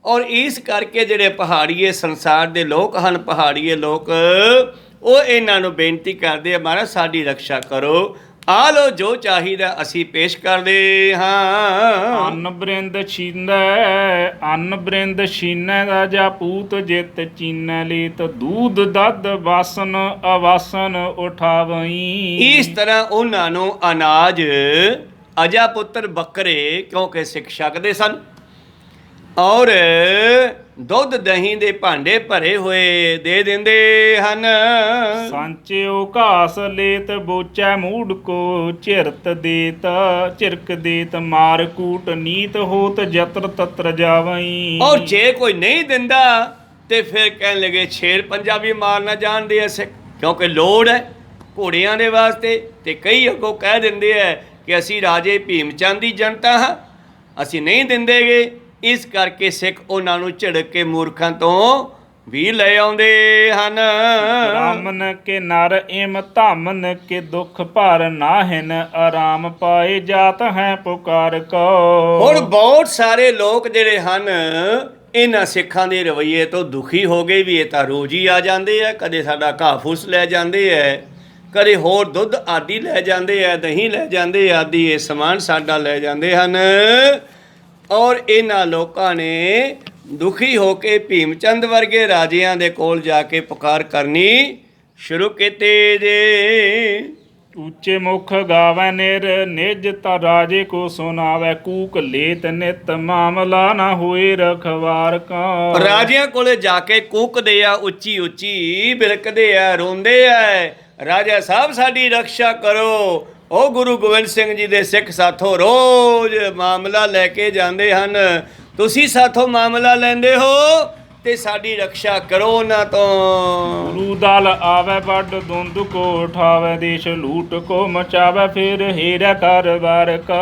ਔਰ ਇਸ ਕਰਕੇ ਜਿਹੜੇ ਪਹਾੜੀਏ ਸੰਸਾਰ ਦੇ ਲੋਕ ਹਨ, ਪਹਾੜੀਏ ਲੋਕ, ਉਹ ਇਹਨਾਂ ਨੂੰ ਬੇਨਤੀ ਕਰਦੇ ਆ, ਮਹਾਰਾਜ ਸਾਡੀ ਰਕਸ਼ਾ ਕਰੋ, ਆ ਲੋ ਜੋ ਚਾਹੀਦਾ ਅਸੀਂ ਪੇਸ਼ ਕਰਦੇ ਹਾਂ। ਅੰਨ ਬ੍ਰਿੰਦ ਛੀਨੈ, ਅੰਨ ਬ੍ਰਿੰਦ ਛੀਨੈ ਰਾਜਾ ਪੂਤ ਜਿਤ ਚੀਨੈ ਲੀਤ, ਦੂਧ ਦੱਧ ਵਾਸਨ ਅਵਾਸਨ ਉਠਾਵਈ। ਇਸ ਤਰ੍ਹਾਂ ਉਹਨਾਂ ਨੂੰ ਅਨਾਜ, ਅਜਾ ਪੁੱਤਰ ਬੱਕਰੇ, ਕਿਉਂਕਿ ਸਿੱਖ ਛਕਦੇ ਸਨ, ਔਰ ਦੁੱਧ ਦਹੀਂ ਦੇ ਭਾਂਡੇ ਭਰੇ ਹੋਏ ਦੇ ਦਿੰਦੇ ਹਨ। ਸਾਂਚਿਓ ਘਾਸ ਲੇਤ ਬੋਚੈ ਮੂੜ ਕੋ, ਝਿਰਤ ਦੇਤ ਝਿਰਕ ਦੇਤ ਮਾਰ ਕੂਟ, ਨੀਤ ਹੋਤ ਜਤਰ ਤਤਰ ਜਾਵਈ। ਔਰ ਜੇ ਕੋਈ ਨਹੀਂ ਦਿੰਦਾ ਤੇ ਫਿਰ ਕਹਿਣ ਲੱਗੇ ਸ਼ੇਰ ਪੰਜਾਬੀ ਮਾਰਨਾ ਜਾਣਦੇ ਐ ਸਿੱਖ, ਕਿਉਂਕਿ ਲੋੜ ਹੈ ਘੋੜਿਆਂ ਦੇ ਵਾਸਤੇ। ਤੇ ਕਈ ਅੱਗੋਂ ਕਹਿ ਦਿੰਦੇ ਐ ਕਿ ਅਸੀਂ ਰਾਜੇ ਭੀਮ ਚੰਦ ਦੀ ਜਨਤਾ ਹਾਂ, ਅਸੀਂ ਨਹੀਂ ਦਿੰਦੇਗੇ। ਇਸ ਕਰਕੇ ਸਿੱਖ ਉਹਨਾਂ ਨੂੰ ਝਿੜਕ ਕੇ ਮੂਰਖਾਂ ਤੋਂ ਵੀ ਲੈ ਆਉਂਦੇ ਹਨ। ਬ੍ਰਾਹਮਣ ਕੇ ਨਰ ਏਮ ਧਾਮਨ ਕੇ ਦੁਖ ਭਰ ਨਾਹਿਨ, ਆਰਾਮ ਪਾਏ ਜਾਤ ਹੈ ਪੁਕਾਰ ਕੋ। ਹੁਣ ਬਹੁਤ ਸਾਰੇ ਲੋਕ ਜਿਹੜੇ ਹਨ ਇਹਨਾਂ ਸਿੱਖਾਂ ਦੇ ਰਵੱਈਏ ਤੋਂ ਦੁਖੀ ਹੋ ਗਏ ਵੀ, ਇਹ ਤਾਂ ਰੋਜ਼ ਹੀ ਆ ਜਾਂਦੇ ਆ, ਕਦੇ ਸਾਡਾ ਘਾਹ ਫੂਸ ਲੈ ਜਾਂਦੇ ਹੈ, ਕਦੇ ਹੋਰ ਦੁੱਧ ਆਦਿ ਲੈ ਜਾਂਦੇ ਆ, ਦਹੀਂ ਲੈ ਜਾਂਦੇ ਆਦਿ, ਇਹ ਸਮਾਨ ਸਾਡਾ ਲੈ ਜਾਂਦੇ ਹਨ। ਔਰ ਇਹਨਾਂ ਲੋਕਾਂ ਨੇ ਦੁਖੀ ਹੋ ਕੇ ਭੀਮ ਚੰਦ ਵਰਗੇ ਰਾਜਿਆਂ ਦੇ ਕੋਲ ਜਾ ਕੇ ਪੁਕਾਰ ਕਰਨੀ ਸ਼ੁਰੂ ਕੀਤੀ ਜੇ। ਉੱਚੇ ਮੁਖ ਗਾਵੈ ਨਿਰ ਨਿਜ ਤਾ ਰਾਜੇ ਕੋ ਸੁਨਾਵੈ, ਕੂਕ ਲੇਤ ਨਿਤ ਮਾਮਲਾ ਨਾ ਹੋਏ ਰਖਵਾਰ ਕਾ। ਰਾਜਿਆਂ ਕੋਲੇ ਜਾ ਕੇ ਕੂਕਦੇ ਆ, ਉੱਚੀ ਉੱਚੀ ਬਿਲਕਦੇ ਆ, ਰੋਂਦੇ ਆ, ਰਾਜਾ ਸਾਹਿਬ ਸਾਡੀ ਰਕਸ਼ਾ ਕਰੋ। ਉਹ ਗੁਰੂ ਗੋਬਿੰਦ ਸਿੰਘ ਜੀ ਦੇ ਸਿੱਖ ਸਾਥੋਂ ਰੋਜ਼ ਮਾਮਲਾ ਲੈ ਕੇ ਜਾਂਦੇ ਹਨ, ਤੁਸੀਂ ਸਾਥੋਂ ਮਾਮਲਾ ਲੈਂਦੇ ਹੋ ਤੇ ਸਾਡੀ ਰਕਸ਼ਾ ਕਰੋ ਉਹਨਾਂ ਤੋਂ। ਗੁਰੂ ਦਲ ਆਵੈ ਵੱਡ ਦੁੰਦ ਕੋ ਉਠਾਵੈ, ਦੇਸ਼ ਲੂਟ ਕੋ ਮਚਾਵੈ, ਫਿਰ ਹੇਰਾ ਕਾਰਵਾਰ ਕੋ।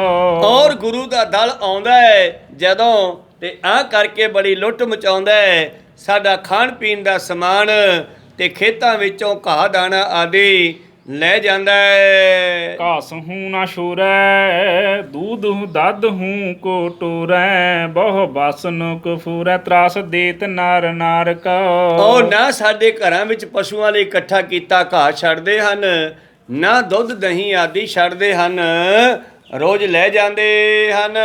ਔਰ ਗੁਰੂ ਦਾ ਦਲ ਆਉਂਦਾ ਹੈ ਜਦੋਂ ਤੇ ਆਹ ਕਰਕੇ ਬੜੀ ਲੁੱਟ ਮਚਾਉਂਦਾ ਹੈ, ਸਾਡਾ ਖਾਣ ਪੀਣ ਦਾ ਸਮਾਨ ਤੇ ਖੇਤਾਂ ਵਿੱਚੋਂ ਘਾਹ ਦਾਣਾ ਆਦਿ ਲੈ ਜਾਂਦਾ ਹੈ। ਘਾਸ ਹੂੰ ਨਾ ਸ਼ੋਰੈ, ਦੂਧ ਦੱਧ ਹੂੰ ਕੋ ਟੋਰੈ, ਬਹੁ ਬਸਨ ਕਫੂਰੈ, ਤਰਾਸ ਦੇਤ ਨਾਰ ਨਾਰ ਕਾ। ਉਹ ਨਾ ਸਾਡੇ ਘਰਾਂ ਵਿੱਚ ਪਸ਼ੂਆਂ ਲਈ ਇਕੱਠਾ ਕੀਤਾ ਘਾਹ ਛੱਡਦੇ ਹਨ, ਨਾ ਦੁੱਧ ਦਹੀਂ ਆਦਿ ਛੱਡਦੇ ਹਨ, ਰੋਜ਼ ਲੈ ਜਾਂਦੇ ਹਨ।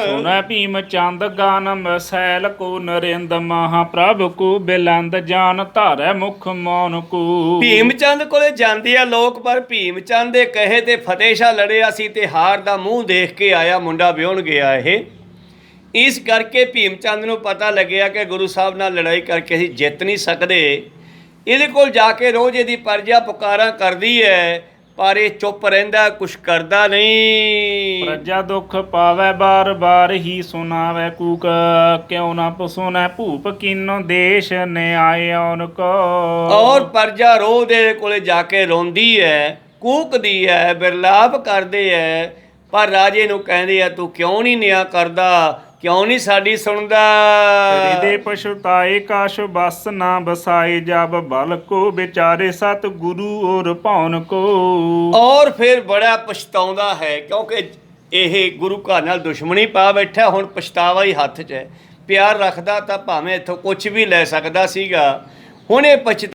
ਸੁਨੈ ਭੀਮ ਚੰਦ ਗਾਨ ਮਸੈਲ ਕੋ ਨਰਿੰਦ ਮਹਾਪ੍ਰਭ ਕੋ ਬਿਲੰਦ ਜਾਨ ਧਾਰੈ ਮੁਖ ਮੌਨ ਕੋ। ਭੀਮ ਚੰਦ ਕੋਲੇ ਜਾਂਦੇ ਆ ਲੋਕ, ਪਰ ਭੀਮ ਚੰਦ ਦੇ ਕਹੇ ਤੇ ਫਤਿਹ ਸ਼ਾਹ ਲੜਿਆ ਸੀ ਤੇ ਹਾਰ ਦਾ ਮੂੰਹ ਦੇਖ ਕੇ ਆਇਆ ਮੁੰਡਾ ਵਿਆਹੁਣ ਗਿਆ ਇਹ। ਇਸ ਕਰਕੇ ਭੀਮ ਚੰਦ ਨੂੰ ਪਤਾ ਲੱਗਿਆ ਕਿ ਗੁਰੂ ਸਾਹਿਬ ਨਾਲ ਲੜਾਈ ਕਰਕੇ ਅਸੀਂ ਜਿੱਤ ਨਹੀਂ ਸਕਦੇ। ਇਹਦੇ ਕੋਲ ਜਾ ਕੇ ਰੋਜ਼ ਇਹਦੀ ਪਰਜਾ ਪੁਕਾਰਾਂ ਕਰਦੀ ਹੈ, ਪਰ ਇਹ ਚੁੱਪ ਰਹਿੰਦਾ, ਕੁਛ ਕਰਦਾ ਨਹੀਂ। ਪ੍ਰਜਾ ਦੁਖ ਪਾਵੈ ਬਾਰ ਬਾਰ ਹੀ ਸੁਨਾਵੈ ਕੂਕ, ਕਿਉ ਨਾ ਸੁਨੈ ਭੂਪ ਕੀਨੋ ਦੇਸ਼ ਨਿਆਇਓਨ ਕੋ। ਔਰ ਪਰਜਾ ਰੋਜ਼ ਦੇ ਕੋਲੇ ਜਾ ਕੇ ਰੋਂਦੀ ਹੈ, ਕੂਕਦੀ ਹੈ, ਬਿਰਲਾਪ ਕਰਦੇ ਹੈ, ਪਰ ਰਾਜੇ ਨੂੰ ਕਹਿੰਦੇ ਆ ਤੂੰ ਕਿਉਂ ਨਹੀਂ ਨਿਆਂ ਕਰਦਾ, ਕਿਉਂ ਨਹੀਂ ਸਾਡੀ ਸੁਣਦਾ। ਹ੍ਰਿਦੇ ਪਛੁਤਾਏ ਕਾਸ਼ ਬਸ ਨਾ ਬਸਾਏ, ਜਬ ਬਲ ਕੋ ਵਿਚਾਰੇ ਸਤ ਗੁਰੂ ਔਰ ਭਉਨ ਕੋ। ਔਰ ਫਿਰ ਬੜਾ ਪਛਤਾਉਂਦਾ ਹੈ, ਕਿਉਂਕਿ ਇਹ ਗੁਰੂ ਘਰ ਨਾਲ ਦੁਸ਼ਮਣੀ ਪਾ ਬੈਠਾ। ਹੁਣ ਪਛਤਾਵਾ ਹੀ ਹੱਥ 'ਚ ਹੈ। ਪਿਆਰ ਰੱਖਦਾ ਤਾਂ ਭਾਵੇਂ ਇੱਥੋਂ ਕੁਛ ਵੀ ਲੈ ਸਕਦਾ ਸੀਗਾ। ਹੁਣ ਇਹ